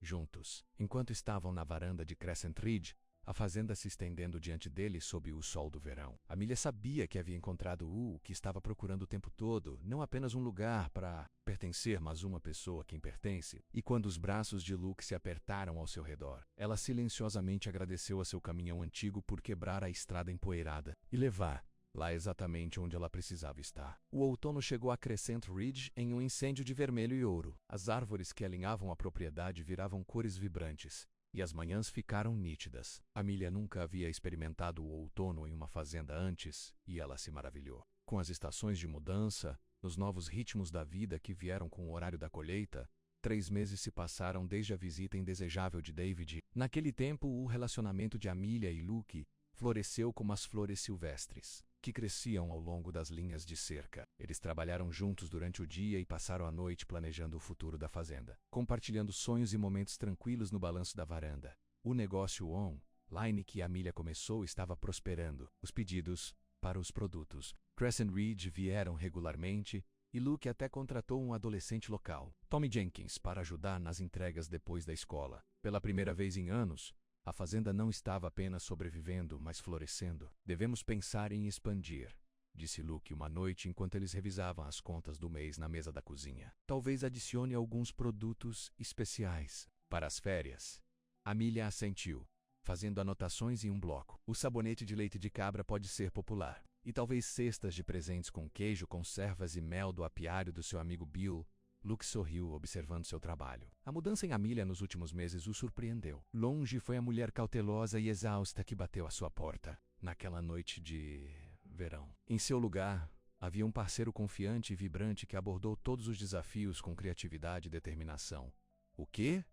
Juntos. Enquanto estavam na varanda de Crescent Ridge, a fazenda se estendendo diante dele sob o sol do verão. Amelia sabia que havia encontrado o que estava procurando o tempo todo, não apenas um lugar para pertencer, mas uma pessoa a quem pertence. E quando os braços de Luke se apertaram ao seu redor, ela silenciosamente agradeceu a seu caminhão antigo por quebrar a estrada empoeirada e levar lá exatamente onde ela precisava estar. O outono chegou a Crescent Ridge em um incêndio de vermelho e ouro. As árvores que alinhavam a propriedade viravam cores vibrantes. E as manhãs ficaram nítidas. Amelia nunca havia experimentado o outono em uma fazenda antes, e ela se maravilhou. Com as estações de mudança, nos novos ritmos da vida que vieram com o horário da colheita, 3 meses se passaram desde a visita indesejável de David. Naquele tempo, o relacionamento de Amelia e Luke floresceu como as flores silvestres, que cresciam ao longo das linhas de cerca. Eles trabalharam juntos durante o dia e passaram a noite planejando o futuro da fazenda, compartilhando sonhos e momentos tranquilos no balanço da varanda. O negócio online que Amelia começou estava prosperando. Os pedidos para os produtos Crescent Ridge vieram regularmente e Luke até contratou um adolescente local, Tommy Jenkins, para ajudar nas entregas depois da escola. Pela primeira vez em anos, a fazenda não estava apenas sobrevivendo, mas florescendo. Devemos pensar em expandir, disse Luke uma noite enquanto eles revisavam as contas do mês na mesa da cozinha. Talvez adicione alguns produtos especiais para as férias. Amelia assentiu, fazendo anotações em um bloco. O sabonete de leite de cabra pode ser popular. E talvez cestas de presentes com queijo, conservas e mel do apiário do seu amigo Bill. Luke sorriu, observando seu trabalho. A mudança em Amelia nos últimos meses o surpreendeu. Longe foi a mulher cautelosa e exausta que bateu à sua porta, naquela noite de verão. Em seu lugar, havia um parceiro confiante e vibrante que abordou todos os desafios com criatividade e determinação. O quê?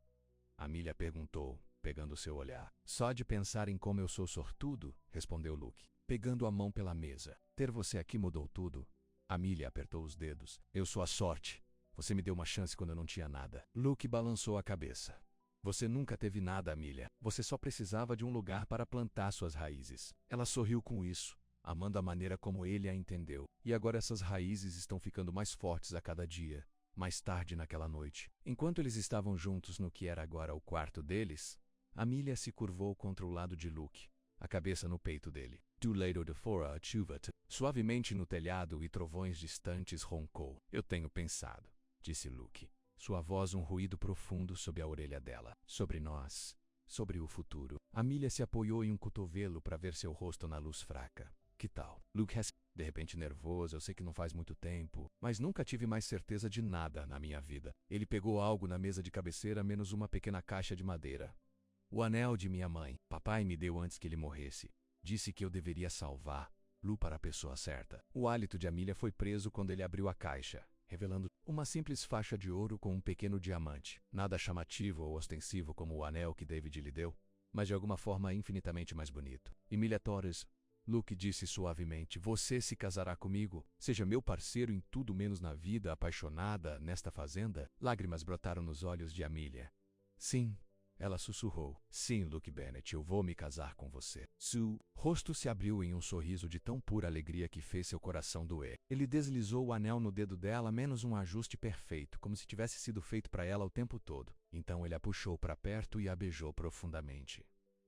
Amelia perguntou, pegando seu olhar. Só de pensar em como eu sou sortudo, respondeu Luke, pegando a mão pela mesa. Ter você aqui mudou tudo. Amelia apertou os dedos. Eu sou a sorte. Você me deu uma chance quando eu não tinha nada. Luke balançou a cabeça. Você nunca teve nada, Amelia. Você só precisava de um lugar para plantar suas raízes. Ela sorriu com isso, amando a maneira como ele a entendeu. E agora essas raízes estão ficando mais fortes a cada dia. Mais tarde naquela noite, enquanto eles estavam juntos no que era agora o quarto deles, Amelia se curvou contra o lado de Luke, a cabeça no peito dele. "Too late for a chuva." Suavemente no telhado e trovões distantes roncou. "Eu tenho pensado", disse Luke. Sua voz um ruído profundo sob a orelha dela. "Sobre nós. Sobre o futuro." Amelia se apoiou em um cotovelo para ver seu rosto na luz fraca. "Que tal?" Luke de repente nervoso. "Eu sei que não faz muito tempo, mas nunca tive mais certeza de nada na minha vida." Ele pegou algo na mesa de cabeceira menos uma pequena caixa de madeira. "O anel de minha mãe. Papai me deu antes que ele morresse. Disse que eu deveria salvar Lu para a pessoa certa." O hálito de Amelia foi preso quando ele abriu a caixa, revelando uma simples faixa de ouro com um pequeno diamante. Nada chamativo ou ostensivo como o anel que David lhe deu, mas de alguma forma infinitamente mais bonito. "Emilia Torres," Luke disse suavemente, "você se casará comigo? Seja meu parceiro em tudo menos na vida apaixonada nesta fazenda?" Lágrimas brotaram nos olhos de Amelia. "Sim." Ela sussurrou. "Sim, Luke Bennett, eu vou me casar com você." Seu rosto se abriu em um sorriso de tão pura alegria que fez seu coração doer. Ele deslizou o anel no dedo dela, menos um ajuste perfeito, como se tivesse sido feito para ela o tempo todo. Então ele a puxou para perto e a beijou profundamente.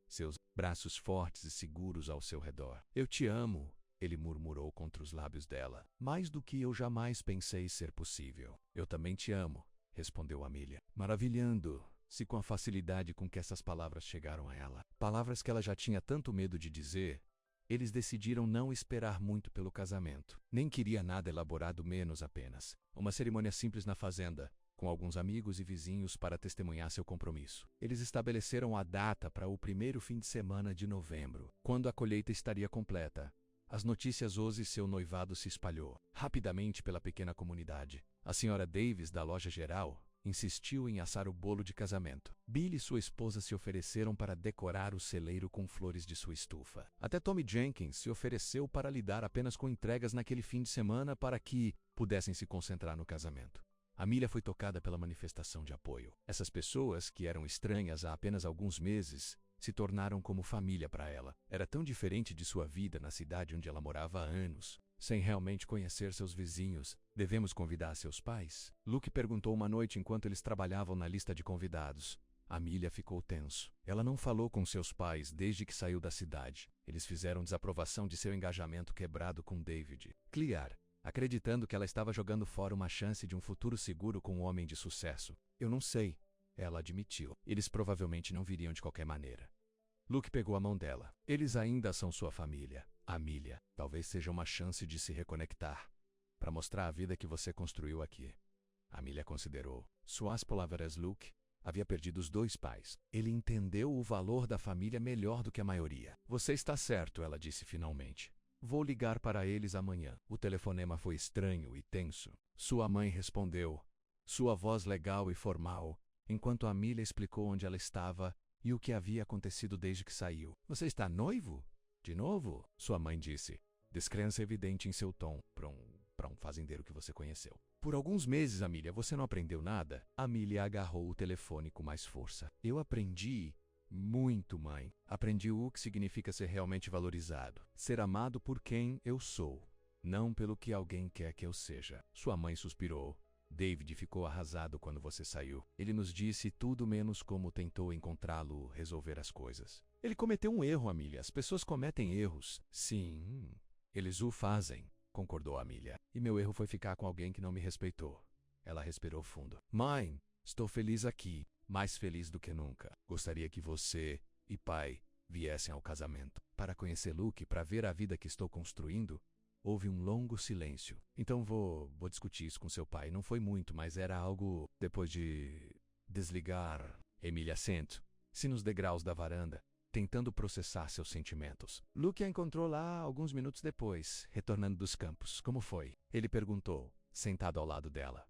Seus braços fortes e seguros ao seu redor. "Eu te amo," ele murmurou contra os lábios dela. "Mais do que eu jamais pensei ser possível." "Eu também te amo," respondeu Amelia, maravilhando-se com a facilidade com que essas palavras chegaram a ela. Palavras que ela já tinha tanto medo de dizer. Eles decidiram não esperar muito pelo casamento. Nem queria nada elaborado, menos apenas uma cerimônia simples na fazenda, com alguns amigos e vizinhos para testemunhar seu compromisso. Eles estabeleceram a data para o primeiro fim de semana de novembro, quando a colheita estaria completa. As notícias hoje seu noivado se espalhou rapidamente pela pequena comunidade. A senhora Davis, da loja geral, insistiu em assar o bolo de casamento. Bill e sua esposa se ofereceram para decorar o celeiro com flores de sua estufa. Até Tommy Jenkins se ofereceu para lidar apenas com entregas naquele fim de semana para que pudessem se concentrar no casamento. Amelia foi tocada pela manifestação de apoio. Essas pessoas, que eram estranhas há apenas alguns meses, se tornaram como família para ela. Era tão diferente de sua vida na cidade onde ela morava há anos, sem realmente conhecer seus vizinhos. "Devemos convidar seus pais?" Luke perguntou uma noite enquanto eles trabalhavam na lista de convidados. Amelia ficou tenso. Ela não falou com seus pais desde que saiu da cidade. Eles fizeram desaprovação de seu engajamento quebrado com David. Clear, acreditando que ela estava jogando fora uma chance de um futuro seguro com um homem de sucesso. "Eu não sei," ela admitiu. "Eles provavelmente não viriam de qualquer maneira." Luke pegou a mão dela. "Eles ainda são sua família, Amelia. Talvez seja uma chance de se reconectar, para mostrar a vida que você construiu aqui." Amelia considerou. Suas palavras. Luke havia perdido os dois pais. Ele entendeu o valor da família melhor do que a maioria. "Você está certo," ela disse finalmente. "Vou ligar para eles amanhã." O telefonema foi estranho e tenso. Sua mãe respondeu, sua voz legal e formal, enquanto Amelia explicou onde ela estava e o que havia acontecido desde que saiu. "Você está noivo? De novo?" Sua mãe disse, descrença evidente em seu tom. Para um fazendeiro que você conheceu." "Por alguns meses, Amelia, você não aprendeu nada?" Amelia agarrou o telefone com mais força. "Eu aprendi muito, mãe. Aprendi o que significa ser realmente valorizado. Ser amado por quem eu sou, não pelo que alguém quer que eu seja." Sua mãe suspirou. "David ficou arrasado quando você saiu. Ele nos disse tudo menos como tentou encontrá-lo resolver as coisas." "Ele cometeu um erro, Amelia. As pessoas cometem erros." "Sim, eles o fazem," concordou Amelia. "E meu erro foi ficar com alguém que não me respeitou." Ela respirou fundo. "Mãe, estou feliz aqui. Mais feliz do que nunca. Gostaria que você e pai viessem ao casamento. Para conhecer Luke, para ver a vida que estou construindo." Houve um longo silêncio. "Então vou discutir isso com seu pai." Não foi muito, mas era algo. Depois de desligar, Amelia sentou-se nos degraus da varanda, tentando processar seus sentimentos. Luke a encontrou lá alguns minutos depois, retornando dos campos. "Como foi?" ele perguntou, sentado ao lado dela.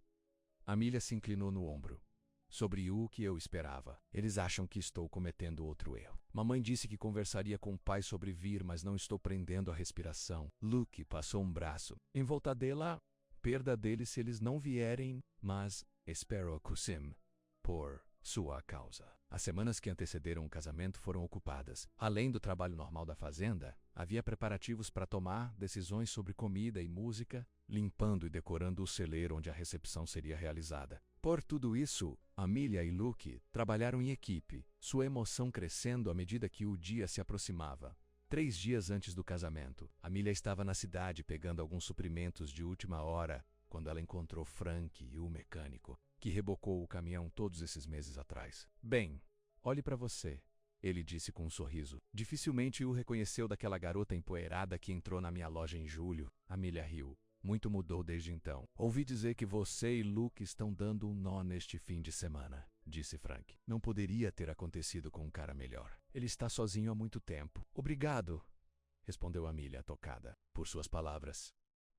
Amelia se inclinou no ombro. "Sobre o que eu esperava. Eles acham que estou cometendo outro erro. Mamãe disse que conversaria com o pai sobre vir, mas não estou prendendo a respiração." Luke passou um braço em volta dela. "Perda deles se eles não vierem, mas espero que sim. Por sua causa. As semanas que antecederam o casamento foram ocupadas. Além do trabalho normal da fazenda, havia preparativos para tomar decisões sobre comida e música, limpando e decorando o celeiro onde a recepção seria realizada. Por tudo isso, Amelia e Luke trabalharam em equipe, sua emoção crescendo à medida que o dia se aproximava. 3 dias antes do casamento, Amelia estava na cidade pegando alguns suprimentos de última hora, quando ela encontrou Frank, o mecânico, que rebocou o caminhão todos esses meses atrás. Bem, olhe para você, ele disse com um sorriso. Dificilmente o reconheceu daquela garota empoeirada que entrou na minha loja em julho. Amelia riu. Muito mudou desde então. Ouvi dizer que você e Luke estão dando um nó neste fim de semana, disse Frank. Não poderia ter acontecido com um cara melhor. Ele está sozinho há muito tempo. Obrigado, respondeu Amelia, tocada por suas palavras.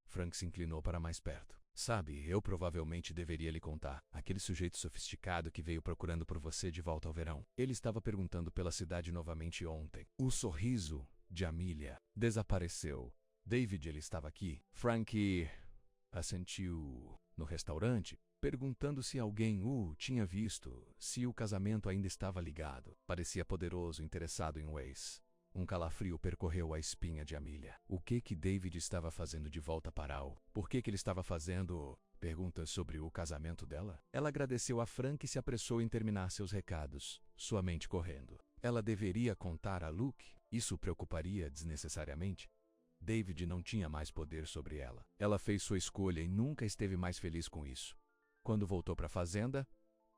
Frank se inclinou para mais perto. Sabe, eu provavelmente deveria lhe contar. Aquele sujeito sofisticado que veio procurando por você de volta ao verão. Ele estava perguntando pela cidade novamente ontem. O sorriso de Amelia desapareceu. David, ele estava aqui. Frank assentiu no restaurante, perguntando se alguém o tinha visto, se o casamento ainda estava ligado. Parecia poderoso, interessado em Waze. Um calafrio percorreu a espinha de Amelia. O que David estava fazendo de volta para o? Por que ele estava fazendo perguntas sobre o casamento dela? Ela agradeceu a Frank e se apressou em terminar seus recados, sua mente correndo. Ela deveria contar a Luke? Isso o preocuparia desnecessariamente? David não tinha mais poder sobre ela. Ela fez sua escolha e nunca esteve mais feliz com isso. Quando voltou para a fazenda,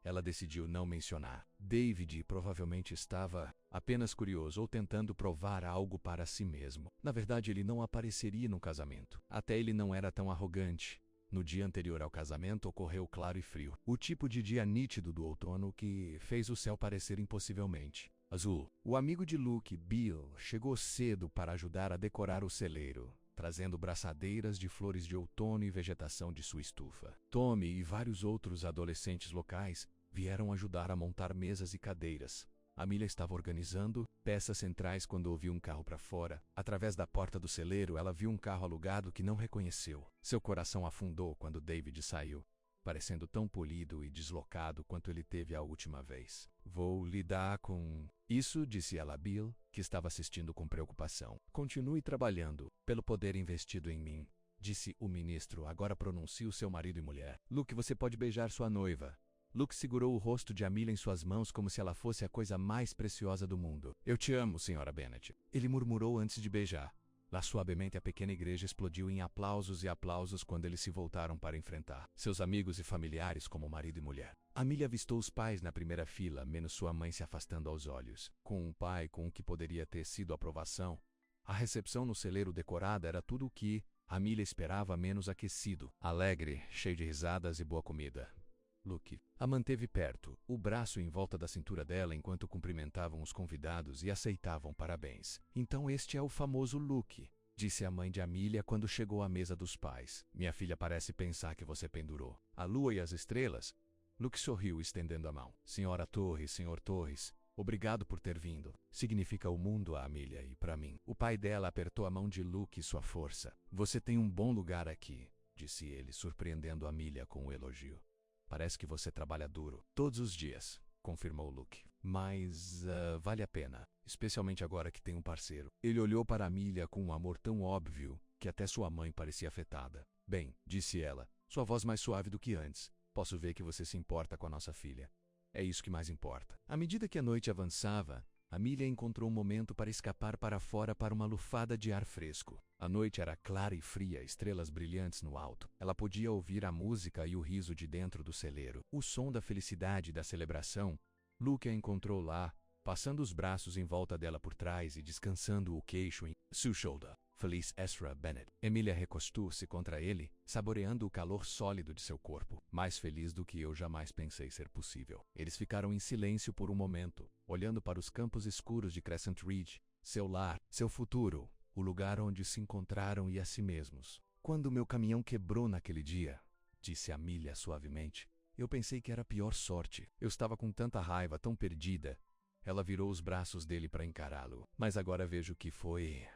ela decidiu não mencionar. David provavelmente estava apenas curioso ou tentando provar algo para si mesmo. Na verdade, ele não apareceria no casamento. Até ele não era tão arrogante. No dia anterior ao casamento ocorreu claro e frio. O tipo de dia nítido do outono que fez o céu parecer impossivelmente azul. O amigo de Luke, Bill, chegou cedo para ajudar a decorar o celeiro, trazendo braçadeiras de flores de outono e vegetação de sua estufa. Tommy e vários outros adolescentes locais vieram ajudar a montar mesas e cadeiras. Amelia estava organizando peças centrais quando ouviu um carro para fora. Através da porta do celeiro, ela viu um carro alugado que não reconheceu. Seu coração afundou quando David saiu, parecendo tão polido e deslocado quanto ele teve a última vez. Vou lidar com isso, disse ela a Bill, que estava assistindo com preocupação. Continue trabalhando, pelo poder investido em mim, disse o ministro. Agora pronuncie o seu marido e mulher. Luke, você pode beijar sua noiva. Luke segurou o rosto de Amelia em suas mãos como se ela fosse a coisa mais preciosa do mundo. Eu te amo, Sra. Bennet. Ele murmurou antes de beijar. Lá suavemente a pequena igreja explodiu em aplausos e aplausos quando eles se voltaram para enfrentar seus amigos e familiares como marido e mulher. Amelia avistou os pais na primeira fila, menos sua mãe se afastando aos olhos. Com um pai com o que poderia ter sido aprovação, a recepção no celeiro decorada era tudo o que Amelia esperava, menos aquecido, alegre, cheio de risadas e boa comida. Luke a manteve perto, o braço em volta da cintura dela enquanto cumprimentavam os convidados e aceitavam parabéns. Então este é o famoso Luke, disse a mãe de Amelia quando chegou à mesa dos pais. Minha filha parece pensar que você pendurou a lua e as estrelas. Luke sorriu estendendo a mão. Senhora Torres, Senhor Torres, obrigado por ter vindo. Significa o mundo a Amelia e para mim. O pai dela apertou a mão de Luke e sua força. Você tem um bom lugar aqui, disse ele, surpreendendo Amelia com o elogio. Parece que você trabalha duro. Todos os dias, confirmou Luke. Mas vale a pena, especialmente agora que tem um parceiro. Ele olhou para Amelia com um amor tão óbvio que até sua mãe parecia afetada. Bem, disse ela, sua voz mais suave do que antes. Posso ver que você se importa com a nossa filha. É isso que mais importa. À medida que a noite avançava, Amelia encontrou um momento para escapar para fora para uma lufada de ar fresco. A noite era clara e fria, estrelas brilhantes no alto. Ela podia ouvir a música e o riso de dentro do celeiro. O som da felicidade e da celebração. Luke a encontrou lá, passando os braços em volta dela por trás e descansando o queixo em seu shoulder. Feliz Sra. Bennet. Amelia recostou-se contra ele, saboreando o calor sólido de seu corpo. Mais feliz do que eu jamais pensei ser possível. Eles ficaram em silêncio por um momento, olhando para os campos escuros de Crescent Ridge, seu lar, seu futuro, o lugar onde se encontraram e a si mesmos. Quando meu caminhão quebrou naquele dia, disse Amelia suavemente, eu pensei que era a pior sorte. Eu estava com tanta raiva, tão perdida. Ela virou os braços dele para encará-lo. Mas agora vejo que foi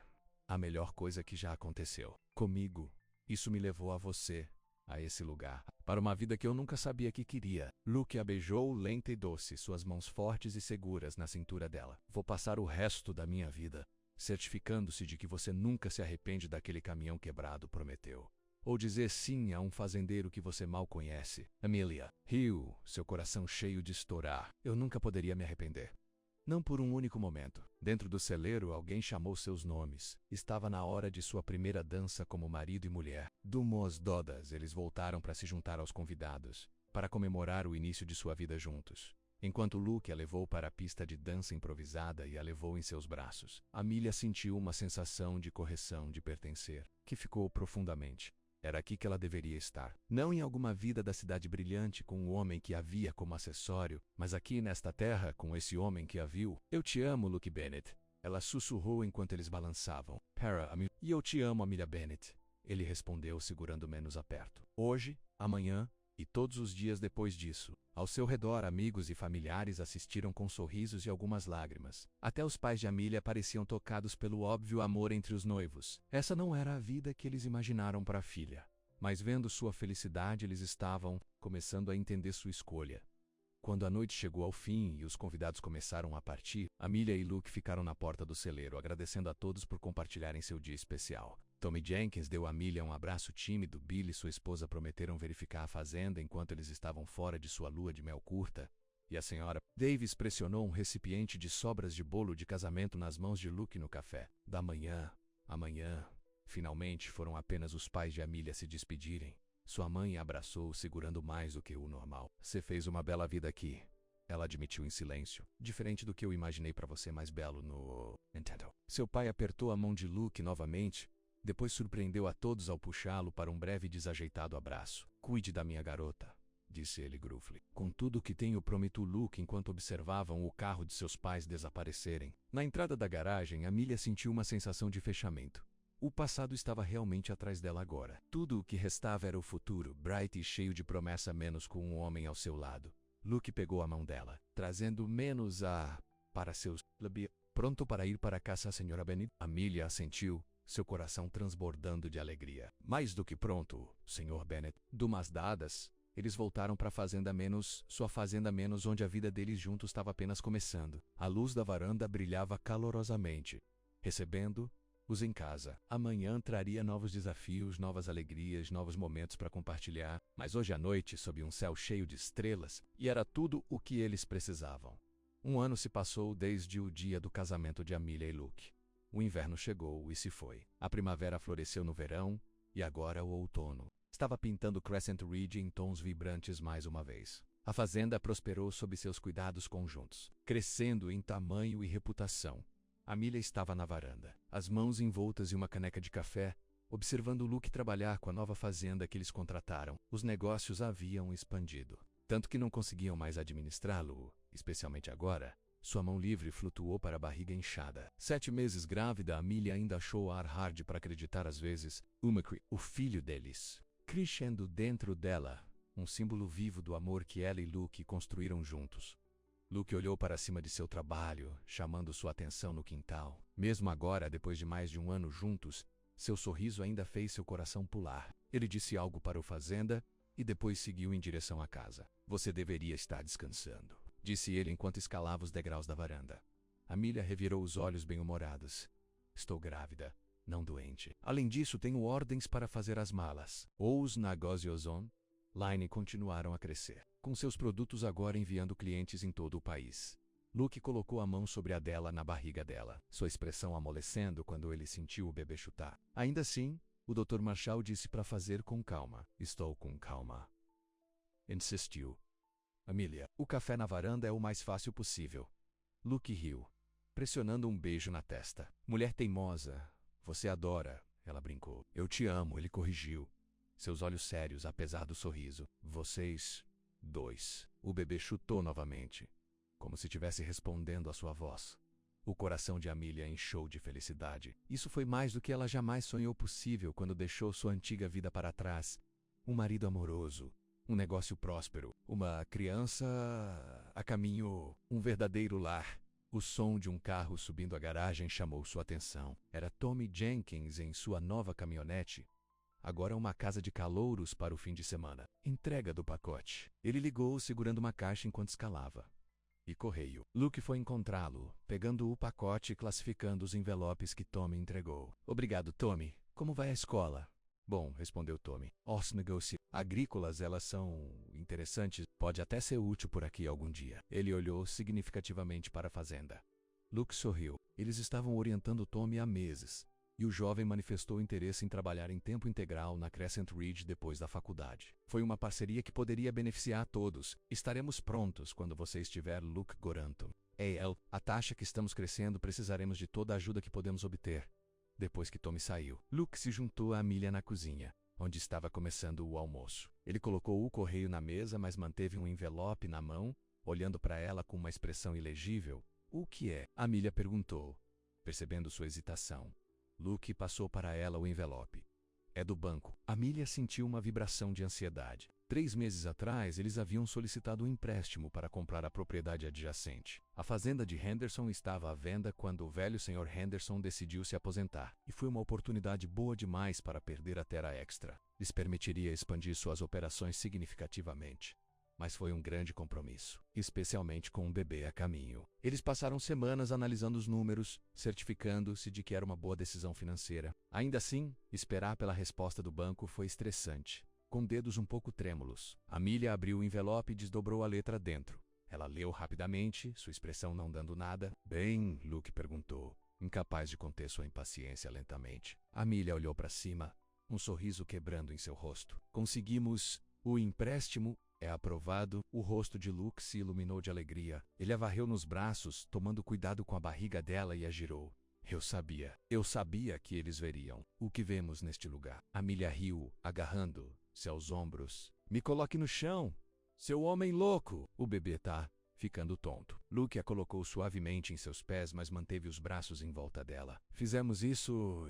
a melhor coisa que já aconteceu. Comigo, isso me levou a você. a esse lugar, para uma vida que eu nunca sabia que queria. Luke a beijou lenta e doce, suas mãos fortes e seguras na cintura dela. Vou passar o resto da minha vida certificando-se de que você nunca se arrepende daquele caminhão quebrado, prometeu. Ou dizer sim a um fazendeiro que você mal conhece. Amelia riu, seu coração cheio de estourar. Eu nunca poderia me arrepender. Não por um único momento. Dentro do celeiro, alguém chamou seus nomes. Estava na hora de sua primeira dança como marido e mulher. Dumos Dodas, eles voltaram para se juntar aos convidados, para comemorar o início de sua vida juntos. Enquanto Luke a levou para a pista de dança improvisada e a levou em seus braços, Amelia sentiu uma sensação de correção, de pertencer, que ficou profundamente. Era aqui que ela deveria estar. Não em alguma vida da cidade brilhante com o homem que a via como acessório, mas aqui nesta terra com esse homem que a viu. Eu te amo, Luke Bennett. Ela sussurrou enquanto eles balançavam. E eu te amo, Amelia Bennett. Ele respondeu segurando menos aperto. Hoje, amanhã e todos os dias depois disso. Ao seu redor, amigos e familiares assistiram com sorrisos e algumas lágrimas. Até os pais de Amelia pareciam tocados pelo óbvio amor entre os noivos. Essa não era a vida que eles imaginaram para a filha. Mas vendo sua felicidade, eles estavam começando a entender sua escolha. Quando a noite chegou ao fim e os convidados começaram a partir, Amelia e Luke ficaram na porta do celeiro, agradecendo a todos por compartilharem seu dia especial. Tommy Jenkins deu a Amelia um abraço tímido. Bill e sua esposa prometeram verificar a fazenda enquanto eles estavam fora de sua lua de mel curta. E a senhora Davis pressionou um recipiente de sobras de bolo de casamento nas mãos de Luke no café. Amanhã, finalmente foram apenas os pais de Amelia se despedirem. Sua mãe a abraçou, segurando mais do que o normal. Você fez uma bela vida aqui, ela admitiu em silêncio. Diferente do que eu imaginei para você, mais belo no... Entendo. Seu pai apertou a mão de Luke novamente. Depois surpreendeu a todos ao puxá-lo para um breve e desajeitado abraço. Cuide da minha garota, disse ele grufle. Com tudo que tenho, prometeu Luke enquanto observavam o carro de seus pais desaparecerem. Na entrada da garagem, Amelia sentiu uma sensação de fechamento. O passado estava realmente atrás dela agora. Tudo o que restava era o futuro, bright e cheio de promessa, menos com um homem ao seu lado. Luke pegou a mão dela, trazendo menos para seus... Pronto para ir para casa, Sra. Bennett? Amelia assentiu, seu coração transbordando de alegria. Mais do que pronto, Sr. Bennett. Dumas dadas, eles voltaram para sua fazenda menos, onde a vida deles juntos estava apenas começando. A luz da varanda brilhava calorosamente, recebendo-os em casa. Amanhã traria novos desafios, novas alegrias, novos momentos para compartilhar, mas hoje à noite, sob um céu cheio de estrelas, e era tudo o que eles precisavam. Um ano se passou desde o dia do casamento de Amelia e Luke. O inverno chegou e se foi. A primavera floresceu no verão, e agora o outono estava pintando Crescent Ridge em tons vibrantes mais uma vez. A fazenda prosperou sob seus cuidados conjuntos, crescendo em tamanho e reputação. Amelia estava na varanda, as mãos envoltas em uma caneca de café, observando Luke trabalhar com a nova fazenda que eles contrataram. Os negócios haviam expandido, tanto que não conseguiam mais administrá-lo, especialmente agora. Sua mão livre flutuou para a barriga inchada. 7 meses grávida, Amelia ainda achou ar hard para acreditar às vezes. O filho deles, crescendo dentro dela, um símbolo vivo do amor que ela e Luke construíram juntos. Luke olhou para cima de seu trabalho, chamando sua atenção no quintal. Mesmo agora, depois de mais de um ano juntos, seu sorriso ainda fez seu coração pular. Ele disse algo para o fazenda e depois seguiu em direção à casa. Você deveria estar descansando, disse ele enquanto escalava os degraus da varanda. Amelia revirou os olhos bem-humorados. Estou grávida, não doente. Além disso, tenho ordens para fazer as malas. Os negócios online continuaram a crescer, com seus produtos agora enviando clientes em todo o país. Luke colocou a mão sobre a dela na barriga dela, sua expressão amolecendo quando ele sentiu o bebê chutar. Ainda assim, o Dr. Marshall disse para fazer com calma. Estou com calma, insistiu Amelia. O café na varanda é o mais fácil possível. Luke riu, pressionando um beijo na testa. Mulher teimosa, você adora, ela brincou. Eu te amo, ele corrigiu, seus olhos sérios apesar do sorriso. Vocês dois. O bebê chutou novamente, como se estivesse respondendo à sua voz. O coração de Amelia inchou de felicidade. Isso foi mais do que ela jamais sonhou possível quando deixou sua antiga vida para trás. Um marido amoroso, um negócio próspero, uma criança a caminho, um verdadeiro lar. O som de um carro subindo a garagem chamou sua atenção. Era Tommy Jenkins em sua nova caminhonete. Agora uma casa de calouros para o fim de semana. Entrega do pacote. Ele ligou segurando uma caixa enquanto escalava. E correio. Luke foi encontrá-lo, pegando o pacote e classificando os envelopes que Tommy entregou. Obrigado, Tommy. Como vai a escola? Bom, respondeu Tommy. Os negócios agrícolas, elas são interessantes. Pode até ser útil por aqui algum dia. Ele olhou significativamente para a fazenda. Luke sorriu. Eles estavam orientando Tommy há meses, e o jovem manifestou interesse em trabalhar em tempo integral na Crescent Ridge depois da faculdade. Foi uma parceria que poderia beneficiar a todos. Estaremos prontos quando você estiver, Luke Goranton. A taxa que estamos crescendo, precisaremos de toda a ajuda que podemos obter. Depois que Tommy saiu, Luke se juntou a Amelia na cozinha, onde estava começando o almoço. Ele colocou o correio na mesa, mas manteve um envelope na mão, olhando para ela com uma expressão ilegível. O que é? Amelia perguntou, percebendo sua hesitação. Luke passou para ela o envelope. É do banco. Amelia sentiu uma vibração de ansiedade. 3 meses atrás, eles haviam solicitado um empréstimo para comprar a propriedade adjacente. A fazenda de Henderson estava à venda quando o velho Sr. Henderson decidiu se aposentar, e foi uma oportunidade boa demais para perder a terra extra. Lhes permitiria expandir suas operações significativamente. Mas foi um grande compromisso, especialmente com um bebê a caminho. Eles passaram semanas analisando os números, certificando-se de que era uma boa decisão financeira. Ainda assim, esperar pela resposta do banco foi estressante. Com dedos um pouco trêmulos, Amelia abriu o envelope e desdobrou a letra dentro. Ela leu rapidamente, sua expressão não dando nada. Bem, Luke perguntou, incapaz de conter sua impaciência lentamente. Amelia olhou para cima, um sorriso quebrando em seu rosto. Conseguimos o empréstimo. É aprovado. O rosto de Luke se iluminou de alegria. Ele a varreu nos braços, tomando cuidado com a barriga dela e a girou. Eu sabia que eles veriam. O que vemos neste lugar? Amelia riu, agarrando-se aos ombros. Me coloque no chão, seu homem louco! O bebê tá ficando tonto. Luke a colocou suavemente em seus pés, mas manteve os braços em volta dela. Fizemos isso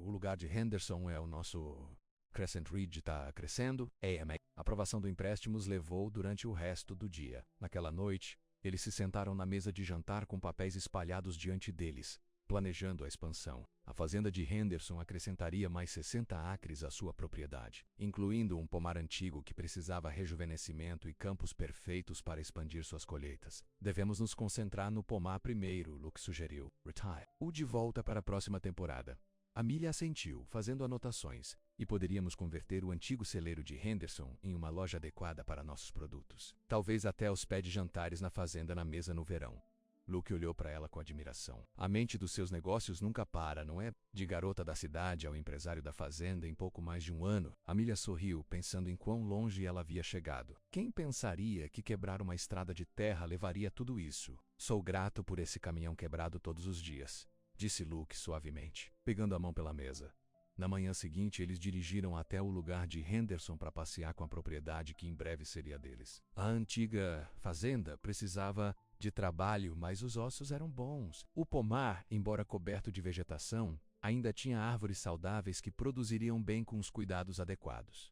o lugar de Henderson é o nosso... Crescent Ridge está crescendo. A aprovação do empréstimo os levou durante o resto do dia. Naquela noite, eles se sentaram na mesa de jantar com papéis espalhados diante deles, planejando a expansão. A fazenda de Henderson acrescentaria mais 60 acres à sua propriedade, incluindo um pomar antigo que precisava rejuvenescimento e campos perfeitos para expandir suas colheitas. Devemos nos concentrar no pomar primeiro, Luke sugeriu. Retire. O de volta para a próxima temporada. Amelia assentiu, fazendo anotações, e poderíamos converter o antigo celeiro de Henderson em uma loja adequada para nossos produtos. Talvez até os pés de jantares na fazenda na mesa no verão. Luke olhou para ela com admiração. A mente dos seus negócios nunca para, não é? De garota da cidade ao empresário da fazenda em pouco mais de um ano. Amelia sorriu, pensando em quão longe ela havia chegado. Quem pensaria que quebrar uma estrada de terra levaria a tudo isso? Sou grato por esse caminhão quebrado todos os dias, disse Luke suavemente, pegando a mão pela mesa. Na manhã seguinte, eles dirigiram até o lugar de Henderson para passear com a propriedade que em breve seria deles. A antiga fazenda precisava de trabalho, mas os ossos eram bons. O pomar, embora coberto de vegetação, ainda tinha árvores saudáveis que produziriam bem com os cuidados adequados.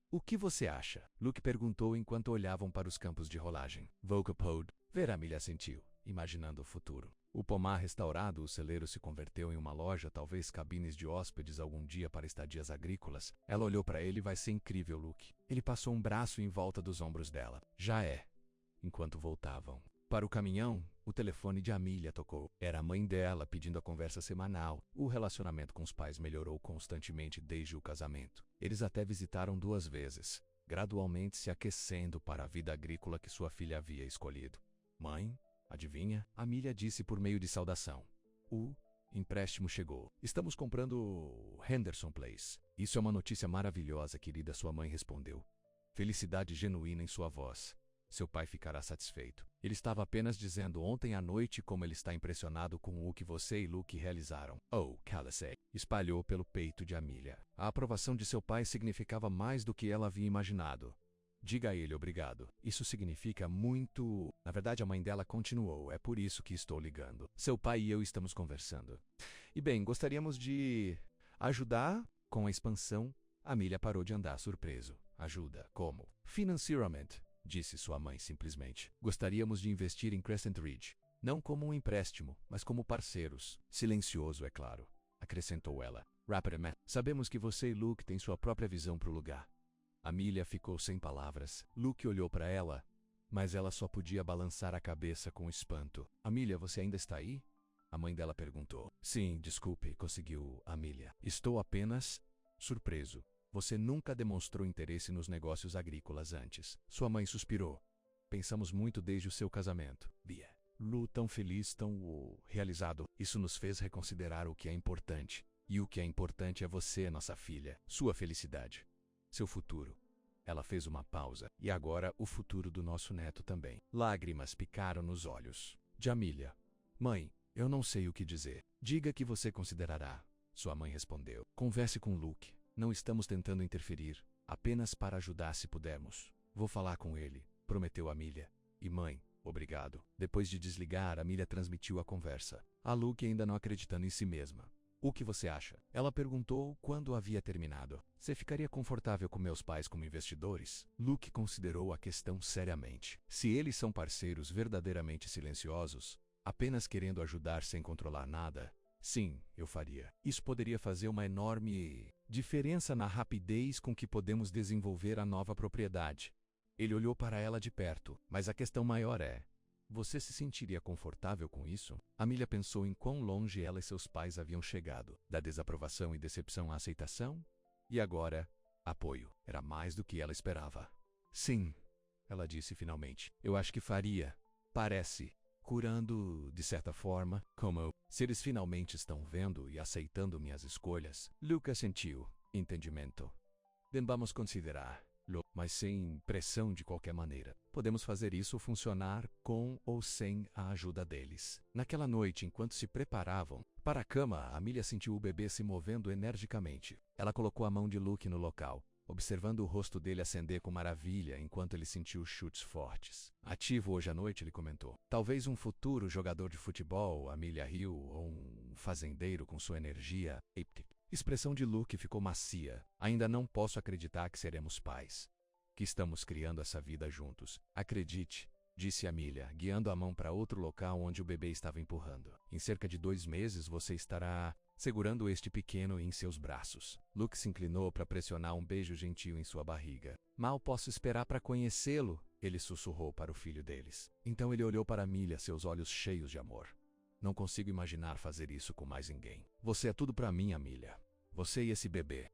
O que você acha? Luke perguntou enquanto olhavam para os campos de rolagem. Vocapode. Amelia assentiu, imaginando o futuro. O pomar restaurado, o celeiro se converteu em uma loja, talvez cabines de hóspedes algum dia para estadias agrícolas. Ela olhou para ele. Vai ser incrível, Luke. Ele passou um braço em volta dos ombros dela. Já é. Enquanto voltavam para o caminhão, o telefone de Amelia tocou. Era a mãe dela pedindo a conversa semanal. O relacionamento com os pais melhorou constantemente desde o casamento. Eles até visitaram 2 vezes, gradualmente se aquecendo para a vida agrícola que sua filha havia escolhido. Mãe? Adivinha? Amelia disse por meio de saudação. O empréstimo chegou. Estamos comprando o Henderson Place. Isso é uma notícia maravilhosa, querida, sua mãe respondeu. Felicidade genuína em sua voz. Seu pai ficará satisfeito. Ele estava apenas dizendo ontem à noite como ele está impressionado com o que você e Luke realizaram. Oh, cala-se! Espalhou pelo peito de Amelia. A aprovação de seu pai significava mais do que ela havia imaginado. Diga a ele obrigado. Isso significa muito... Na verdade, a mãe dela continuou. É por isso que estou ligando. Seu pai e eu estamos conversando. E bem, gostaríamos de ajudar com a expansão. Amelia parou de andar surpreso. Ajuda? Como? Financeiramente, disse sua mãe simplesmente. Gostaríamos de investir em Crescent Ridge. Não como um empréstimo, mas como parceiros. Silencioso, é claro, acrescentou ela. rapidamente. Sabemos que você e Luke têm sua própria visão para o lugar. Amelia ficou sem palavras. Luke olhou para ela, mas ela só podia balançar a cabeça com espanto. Amelia, você ainda está aí? A mãe dela perguntou. Sim, desculpe, conseguiu Amelia. Estou apenas surpreso. Você nunca demonstrou interesse nos negócios agrícolas antes. Sua mãe suspirou. Pensamos muito desde o seu casamento. Bia. Lu, tão feliz, tão realizado. Isso nos fez reconsiderar o que é importante. E o que é importante é você, nossa filha. Sua felicidade. Seu futuro. Ela fez uma pausa. E agora o futuro do nosso neto também. Lágrimas picaram nos olhos de Amelia. Mãe, eu não sei o que dizer. Diga que você considerará. Sua mãe respondeu. Converse com Luke. Não estamos tentando interferir. Apenas para ajudar se pudermos. Vou falar com ele. Prometeu Amelia. E mãe, obrigado. Depois de desligar, Amelia transmitiu a conversa. A Luke ainda não acreditando em si mesma. O que você acha? Ela perguntou quando havia terminado. Você ficaria confortável com meus pais como investidores? Luke considerou a questão seriamente. Se eles são parceiros verdadeiramente silenciosos, apenas querendo ajudar sem controlar nada, sim, eu faria. Isso poderia fazer uma enorme diferença na rapidez com que podemos desenvolver a nova propriedade. Ele olhou para ela de perto, mas a questão maior é: você se sentiria confortável com isso? Amelia pensou em quão longe ela e seus pais haviam chegado, da desaprovação e decepção à aceitação, e agora, apoio. Era mais do que ela esperava. Sim, ela disse finalmente. Eu acho que faria. Parece. Curando, de certa forma, como se eles finalmente estão vendo e aceitando minhas escolhas. Lucas sentiu entendimento. Bem, vamos considerar. Mas sem pressão de qualquer maneira. Podemos fazer isso funcionar com ou sem a ajuda deles. Naquela noite, enquanto se preparavam para a cama, Amelia sentiu o bebê se movendo energicamente. Ela colocou a mão de Luke no local, observando o rosto dele acender com maravilha enquanto ele sentiu chutes fortes. Ativo hoje à noite, ele comentou. Talvez um futuro jogador de futebol, Amelia riu, ou um fazendeiro com sua energia. Expressão de Luke ficou macia. Ainda não posso acreditar que seremos pais. Que estamos criando essa vida juntos. Acredite, disse Amelia, guiando a mão para outro local onde o bebê estava empurrando. Em cerca de 2 meses você estará segurando este pequeno em seus braços. Luke se inclinou para pressionar um beijo gentil em sua barriga. Mal posso esperar para conhecê-lo, ele sussurrou para o filho deles. Então ele olhou para Amelia, seus olhos cheios de amor. Não consigo imaginar fazer isso com mais ninguém. Você é tudo para mim, Amelia. Você e esse bebê,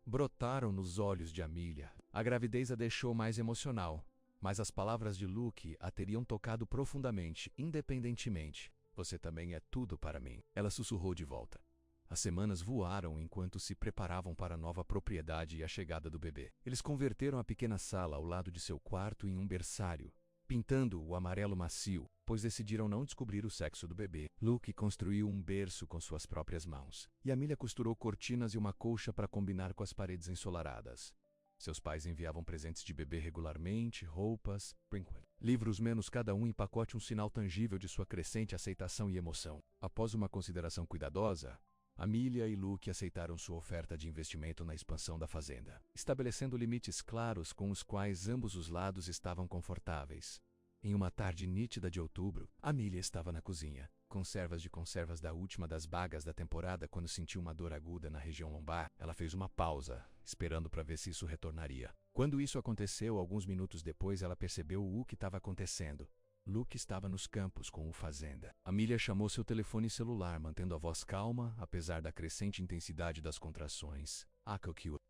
brotaram nos olhos de Amelia. A gravidez a deixou mais emocional, mas as palavras de Luke a teriam tocado profundamente, independentemente. Você também é tudo para mim. Ela sussurrou de volta. As semanas voaram enquanto se preparavam para a nova propriedade e a chegada do bebê. Eles converteram a pequena sala ao lado de seu quarto em um berçário, pintando o amarelo macio, pois decidiram não descobrir o sexo do bebê. Luke construiu um berço com suas próprias mãos, e Amelia costurou cortinas e uma colcha para combinar com as paredes ensolaradas. Seus pais enviavam presentes de bebê regularmente, roupas, livros menos cada um em pacote, um sinal tangível de sua crescente aceitação e emoção. Após uma consideração cuidadosa, Amelia e Luke aceitaram sua oferta de investimento na expansão da fazenda, estabelecendo limites claros com os quais ambos os lados estavam confortáveis. Em uma tarde nítida de outubro, Amelia estava na cozinha, conservas de conservas da última das bagas da temporada, quando sentiu uma dor aguda na região lombar. Ela fez uma pausa, esperando para ver se isso retornaria. Quando isso aconteceu, alguns minutos depois, ela percebeu o que estava acontecendo. Luke estava nos campos com o fazenda. Amelia chamou seu telefone celular, mantendo a voz calma, apesar da crescente intensidade das contrações.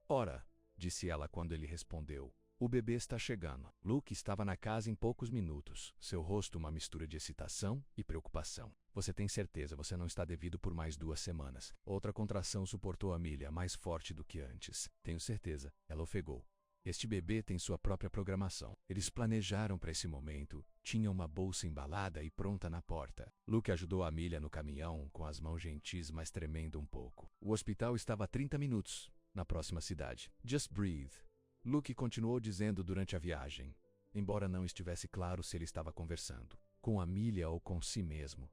Ora, disse ela quando ele respondeu. O bebê está chegando. Luke estava na casa em poucos minutos, seu rosto uma mistura de excitação e preocupação. Você tem certeza, você não está devido por mais 2 semanas. Outra contração suportou Amelia, mais forte do que antes. Tenho certeza, ela ofegou. Este bebê tem sua própria programação. Eles planejaram para esse momento, tinham uma bolsa embalada e pronta na porta. Luke ajudou Amelia no caminhão, com as mãos gentis, mas tremendo um pouco. O hospital estava a 30 minutos, na próxima cidade. Just breathe. Luke continuou dizendo durante a viagem, embora não estivesse claro se ele estava conversando com Amelia ou com si mesmo.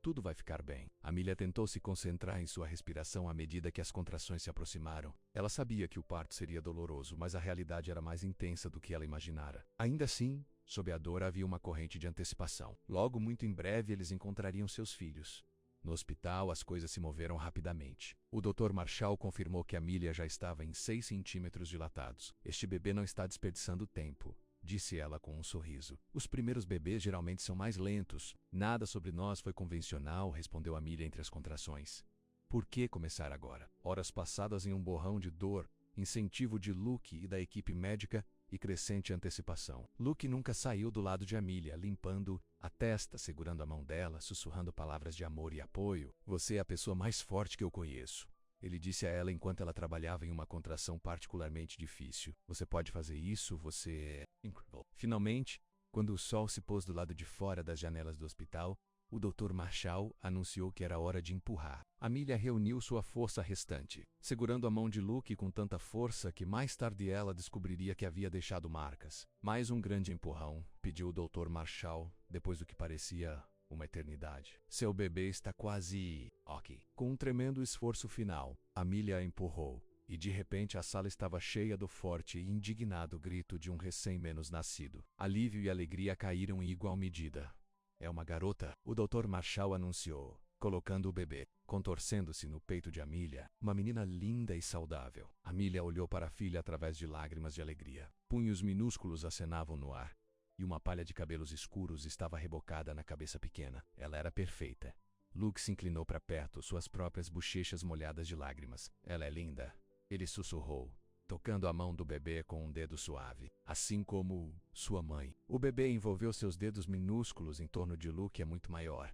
Tudo vai ficar bem. Amelia tentou se concentrar em sua respiração à medida que as contrações se aproximaram. Ela sabia que o parto seria doloroso, mas a realidade era mais intensa do que ela imaginara. Ainda assim, sob a dor havia uma corrente de antecipação. Logo, muito em breve, eles encontrariam seus filhos. No hospital, as coisas se moveram rapidamente. O Dr. Marshall confirmou que Amelia já estava em 6 centímetros dilatados. Este bebê não está desperdiçando tempo, disse ela com um sorriso. Os primeiros bebês geralmente são mais lentos. Nada sobre nós foi convencional, respondeu Amelia entre as contrações. Por que começar agora? Horas passadas em um borrão de dor, incentivo de Luke e da equipe médica e crescente antecipação. Luke nunca saiu do lado de Amelia, limpando a testa, segurando a mão dela, sussurrando palavras de amor e apoio. Você é a pessoa mais forte que eu conheço, ele disse a ela enquanto ela trabalhava em uma contração particularmente difícil. Você pode fazer isso, você é incrível. Finalmente, quando o sol se pôs do lado de fora das janelas do hospital, o Dr. Marshall anunciou que era hora de empurrar. Amelia reuniu sua força restante, segurando a mão de Luke com tanta força que mais tarde ela descobriria que havia deixado marcas. Mais um grande empurrão, pediu o Dr. Marshall, depois do que parecia uma eternidade. Seu bebê está quase... ok. Com um tremendo esforço final, Amelia a empurrou. E de repente a sala estava cheia do forte e indignado grito de um recém-menos-nascido. Alívio e alegria caíram em igual medida. É uma garota, o Dr. Marshall anunciou, colocando o bebê, contorcendo-se no peito de Amelia, uma menina linda e saudável. Amelia olhou para a filha através de lágrimas de alegria. Punhos minúsculos acenavam no ar, e uma palha de cabelos escuros estava rebocada na cabeça pequena. Ela era perfeita. Luke se inclinou para perto, suas próprias bochechas molhadas de lágrimas. Ela é linda, ele sussurrou, tocando a mão do bebê com um dedo suave, assim como sua mãe. O bebê envolveu seus dedos minúsculos em torno de Luke, é muito maior.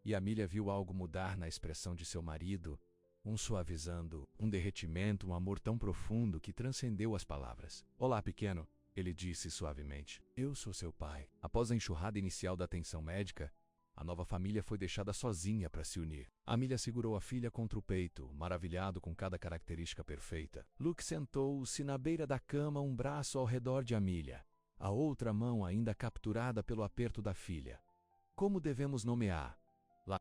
E Amelia viu algo mudar na expressão de seu marido, um suavizando, um derretimento, um amor tão profundo que transcendeu as palavras. Olá, pequeno, ele disse suavemente. Eu sou seu pai. Após a enxurrada inicial da atenção médica, a nova família foi deixada sozinha para se unir. Amelia segurou a filha contra o peito, maravilhado com cada característica perfeita. Luke sentou-se na beira da cama, um braço ao redor de Amelia, a outra mão ainda capturada pelo aperto da filha. Como devemos nomear?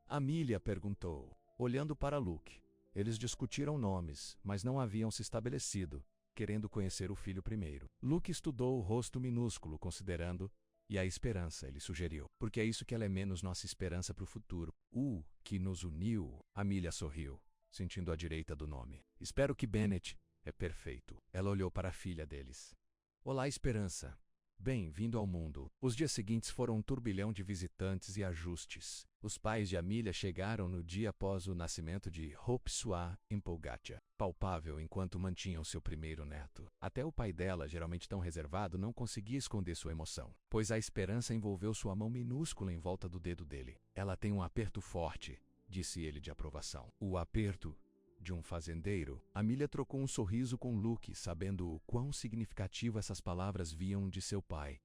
Amelia perguntou, olhando para Luke. Eles discutiram nomes, mas não haviam se estabelecido, querendo conhecer o filho primeiro. Luke estudou o rosto minúsculo, considerando... E a esperança, ele sugeriu, porque é isso que ela é menos nossa esperança para o futuro. O que nos uniu. Amelia sorriu, sentindo à direita do nome. Espero que Bennett é perfeito. Ela olhou para a filha deles. Olá, Esperança. Bem-vindo ao mundo. Os dias seguintes foram um turbilhão de visitantes e ajustes. Os pais de Amelia chegaram no dia após o nascimento de Hope, sua empolgatia, palpável enquanto mantinham seu primeiro neto. Até o pai dela, geralmente tão reservado, não conseguia esconder sua emoção, pois a esperança envolveu sua mão minúscula em volta do dedo dele. Ela tem um aperto forte, disse ele de aprovação. O aperto de um fazendeiro. Amelia trocou um sorriso com Luke, sabendo o quão significativo essas palavras vinham de seu pai.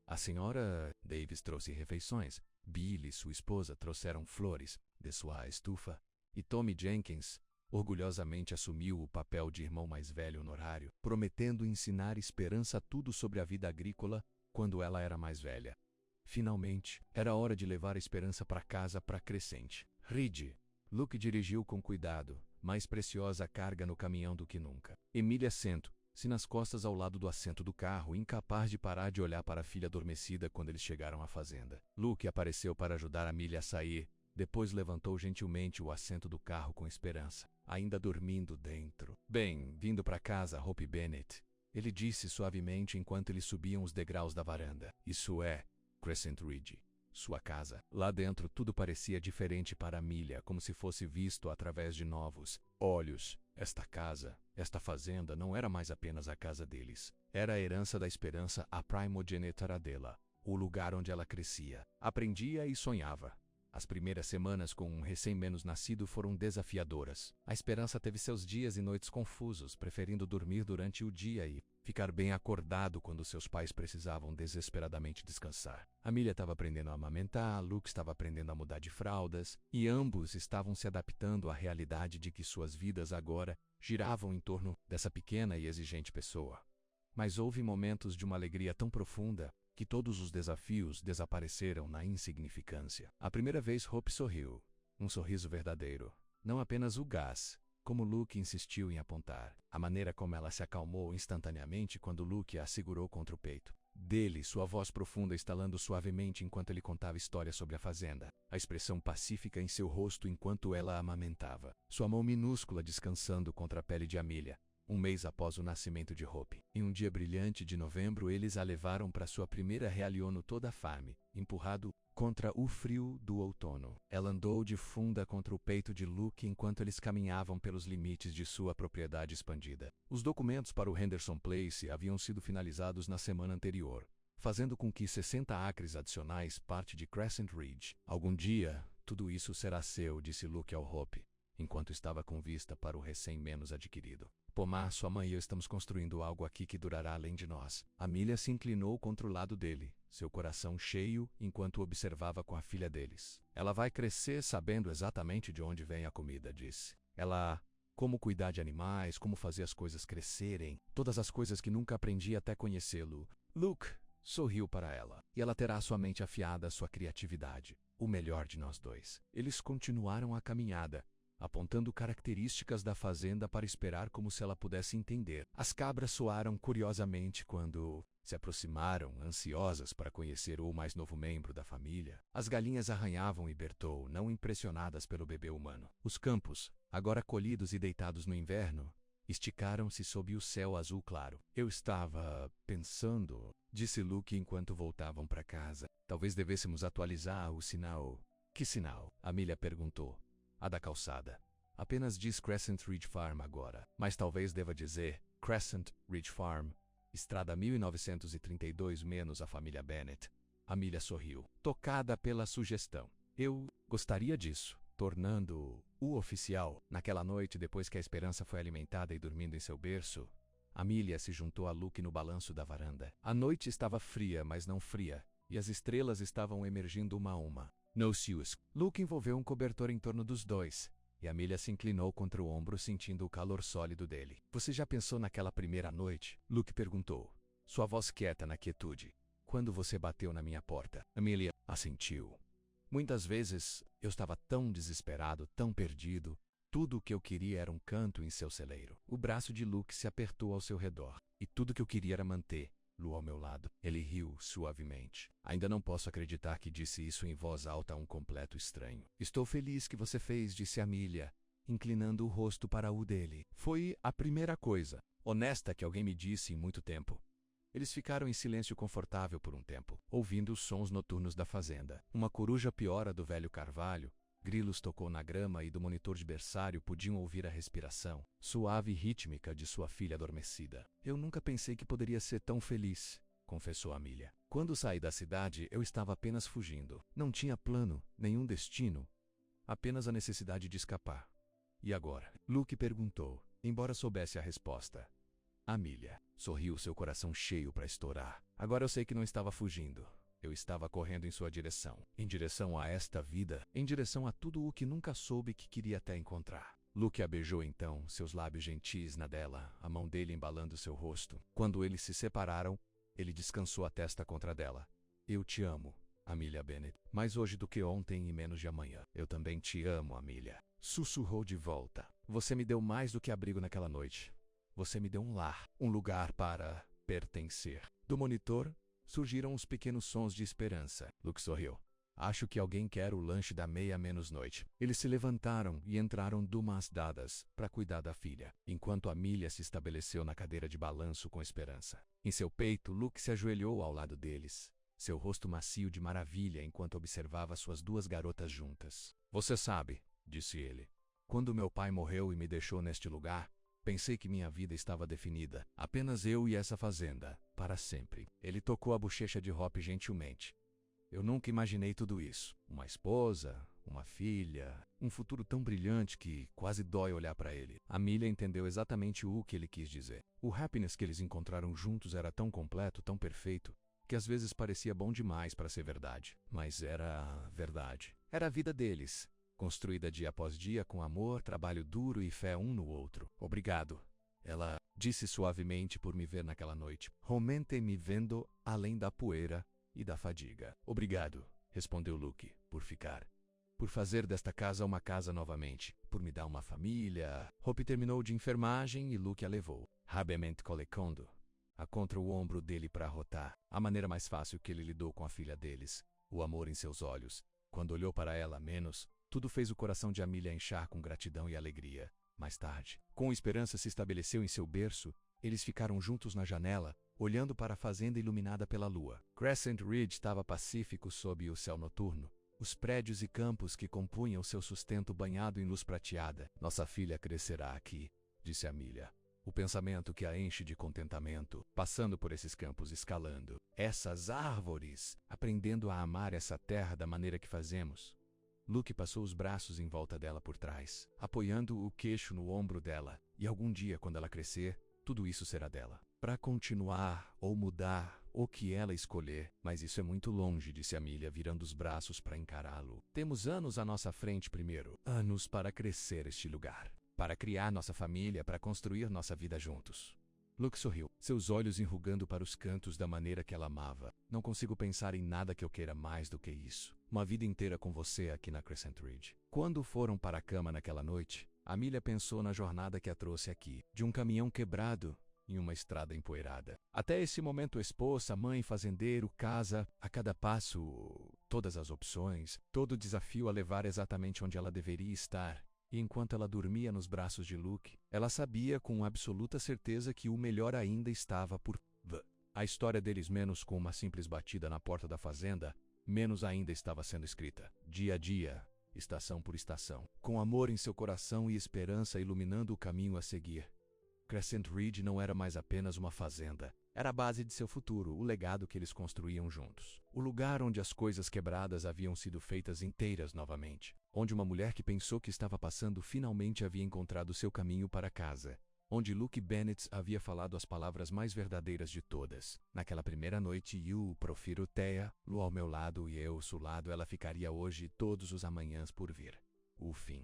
A senhora Davis trouxe refeições. Billy e sua esposa trouxeram flores de sua estufa. E Tommy Jenkins orgulhosamente assumiu o papel de irmão mais velho honorário, prometendo ensinar Esperança tudo sobre a vida agrícola quando ela era mais velha. Finalmente, era hora de levar a Esperança para casa para Crescente Ridge. Luke dirigiu com cuidado, mais preciosa carga no caminhão do que nunca. Amelia sentou-se nas costas ao lado do assento do carro, incapaz de parar de olhar para a filha adormecida quando eles chegaram à fazenda. Luke apareceu para ajudar Amelia a sair, depois levantou gentilmente o assento do carro com Esperança, ainda dormindo dentro. Bem-vindo para casa, Hope Bennett, ele disse suavemente enquanto eles subiam os degraus da varanda. Isso é Crescent Ridge, sua casa. Lá dentro tudo parecia diferente para Amelia, como se fosse visto através de novos olhos. Esta casa, esta fazenda não era mais apenas a casa deles. Era a herança da Esperança, a primogenitora dela, o lugar onde ela crescia, aprendia e sonhava. As primeiras semanas com um recém-menos-nascido foram desafiadoras. A Esperança teve seus dias e noites confusos, preferindo dormir durante o dia e ficar bem acordado quando seus pais precisavam desesperadamente descansar. Amelia estava aprendendo a amamentar, Luke estava aprendendo a mudar de fraldas, e ambos estavam se adaptando à realidade de que suas vidas agora giravam em torno dessa pequena e exigente pessoa. Mas houve momentos de uma alegria tão profunda que todos os desafios desapareceram na insignificância. A primeira vez Hope sorriu, um sorriso verdadeiro, não apenas o gás, como Luke insistiu em apontar. A maneira como ela se acalmou instantaneamente quando Luke a segurou contra o peito. dele, sua voz profunda estalando suavemente enquanto ele contava histórias sobre a fazenda, a expressão pacífica em seu rosto enquanto ela a amamentava, sua mão minúscula descansando contra a pele de Amelia. Um mês após o nascimento de Hope, em um dia brilhante de novembro, eles a levaram para sua primeira reunião no toda a farm, empurrado contra o frio do outono. Ela andou de funda contra o peito de Luke enquanto eles caminhavam pelos limites de sua propriedade expandida. Os documentos para o Henderson Place haviam sido finalizados na semana anterior, fazendo com que 60 acres adicionais parte de Crescent Ridge. Algum dia, tudo isso será seu, disse Luke ao Hope, enquanto estava com vista para o recém-menos adquirido. Pomar, sua mãe e eu estamos construindo algo aqui que durará além de nós. Amelia se inclinou contra o lado dele, seu coração cheio enquanto observava com a filha deles. Ela vai crescer sabendo exatamente de onde vem a comida, disse. Como cuidar de animais, como fazer as coisas crescerem, todas as coisas que nunca aprendi até conhecê-lo. Luke sorriu para ela, e ela terá sua mente afiada à sua criatividade, o melhor de nós dois. Eles continuaram a caminhada, apontando características da fazenda para esperar como se ela pudesse entender. As cabras soaram curiosamente quando se aproximaram, ansiosas para conhecer o mais novo membro da família. As galinhas arranhavam e Bertou, não impressionadas pelo bebê humano. Os campos, agora colhidos e deitados no inverno, esticaram-se sob o céu azul claro. Eu estava pensando, disse Luke enquanto voltavam para casa. Talvez devêssemos atualizar o sinal. Que sinal? Amelia perguntou. A da calçada. Apenas diz Crescent Ridge Farm agora, mas talvez deva dizer Crescent Ridge Farm, Estrada 1932 menos a família Bennett. Amelia sorriu, tocada pela sugestão. Eu gostaria disso, tornando-o oficial. Naquela noite, depois que a esperança foi alimentada e dormindo em seu berço, Amelia se juntou a Luke no balanço da varanda. A noite estava fria, mas não fria, e as estrelas estavam emergindo uma a uma. No Sius. Luke envolveu um cobertor em torno dos dois, e Amelia se inclinou contra o ombro sentindo o calor sólido dele. Você já pensou naquela primeira noite? Luke perguntou, sua voz quieta na quietude. Quando você bateu na minha porta? Amelia assentiu. Muitas vezes, eu estava tão desesperado, tão perdido. Tudo o que eu queria era um canto em seu celeiro. O braço de Luke se apertou ao seu redor, e tudo que eu queria era mantê-lo ao meu lado. Ele riu suavemente. Ainda não posso acreditar que disse isso em voz alta a um completo estranho. Estou feliz que você fez, disse Amelia, inclinando o rosto para o dele. Foi a primeira coisa honesta que alguém me disse em muito tempo. Eles ficaram em silêncio confortável por um tempo, ouvindo os sons noturnos da fazenda. Uma coruja piora do velho carvalho, grilos tocou na grama e do monitor de berçário podiam ouvir a respiração, suave e rítmica de sua filha adormecida. Eu nunca pensei que poderia ser tão feliz, confessou Amelia. Quando saí da cidade, eu estava apenas fugindo. Não tinha plano, nenhum destino, apenas a necessidade de escapar. E agora? Luke perguntou, embora soubesse a resposta. Amelia sorriu, seu coração cheio para estourar. Agora eu sei que não estava fugindo. Eu estava correndo em sua direção. Em direção a esta vida. Em direção a tudo o que nunca soube que queria até encontrar. Luke a beijou então, seus lábios gentis na dela, a mão dele embalando seu rosto. Quando eles se separaram, ele descansou a testa contra dela. Eu te amo, Amelia Bennett. Mais hoje do que ontem e menos de amanhã. Eu também te amo, Amelia. Sussurrou de volta. Você me deu mais do que abrigo naquela noite. Você me deu um lar, um lugar para pertencer. Do monitor, surgiram os pequenos sons de esperança. Luke sorriu. Acho que alguém quer o lanche da meia-menos-noite. Eles se levantaram e entraram de mãos dadas para cuidar da filha, enquanto Amelia se estabeleceu na cadeira de balanço com esperança. Em seu peito, Luke se ajoelhou ao lado deles, seu rosto macio de maravilha enquanto observava suas duas garotas juntas. Você sabe, disse ele, quando meu pai morreu e me deixou neste lugar, pensei que minha vida estava definida, apenas eu e essa fazenda, para sempre. Ele tocou a bochecha de Hope gentilmente. Eu nunca imaginei tudo isso. Uma esposa, uma filha, um futuro tão brilhante que quase dói olhar para ele. Amelia entendeu exatamente o que ele quis dizer. O happiness que eles encontraram juntos era tão completo, tão perfeito, que às vezes parecia bom demais para ser verdade. Mas era verdade. Era a vida deles, construída dia após dia com amor, trabalho duro e fé um no outro. Obrigado, ela disse suavemente por me ver naquela noite. Realmente me vendo além da poeira e da fadiga. Obrigado, respondeu Luke, por ficar. Por fazer desta casa uma casa novamente. Por me dar uma família. Hope terminou de enfermagem e Luke a levou. Rabiamente colecando. a contra o ombro dele para arrotar. A maneira mais fácil que ele lidou com a filha deles, o amor em seus olhos. Quando olhou para ela menos, tudo fez o coração de Amelia inchar com gratidão e alegria. Mais tarde, com esperança se estabeleceu em seu berço, eles ficaram juntos na janela, olhando para a fazenda iluminada pela lua. Crescent Ridge estava pacífico sob o céu noturno, os prédios e campos que compunham seu sustento banhado em luz prateada. Nossa filha crescerá aqui, disse Amelia. O pensamento que a enche de contentamento, passando por esses campos, escalando essas árvores, aprendendo a amar essa terra da maneira que fazemos. Luke passou os braços em volta dela por trás, apoiando o queixo no ombro dela, e algum dia, quando ela crescer, tudo isso será dela. Para continuar, ou mudar, o que ela escolher. Mas isso é muito longe, disse Amelia, virando os braços para encará-lo. Temos anos à nossa frente primeiro. Anos para crescer este lugar. Para criar nossa família, para construir nossa vida juntos. Luke sorriu, seus olhos enrugando para os cantos da maneira que ela amava. Não consigo pensar em nada que eu queira mais do que isso. Uma vida inteira com você aqui na Crescent Ridge. Quando foram para a cama naquela noite, Amelia pensou na jornada que a trouxe aqui. De um caminhão quebrado em uma estrada empoeirada. Até esse momento, esposa, mãe, fazendeiro, casa, a cada passo, todas as opções, todo o desafio a levar exatamente onde ela deveria estar. E enquanto ela dormia nos braços de Luke, ela sabia com absoluta certeza que o melhor ainda estava por vir. A história deles, menos com uma simples batida na porta da fazenda, menos ainda estava sendo escrita. Dia a dia, estação por estação, com amor em seu coração e esperança iluminando o caminho a seguir. Crescent Ridge não era mais apenas uma fazenda. Era a base de seu futuro, o legado que eles construíam juntos. O lugar onde as coisas quebradas haviam sido feitas inteiras novamente. Onde uma mulher que pensou que estava passando finalmente havia encontrado seu caminho para casa. Onde Luke Bennett havia falado as palavras mais verdadeiras de todas. Naquela primeira noite, eu profiro Thea, Lu ao meu lado e eu, seu lado, ela ficaria hoje e todos os amanhãs por vir. O fim.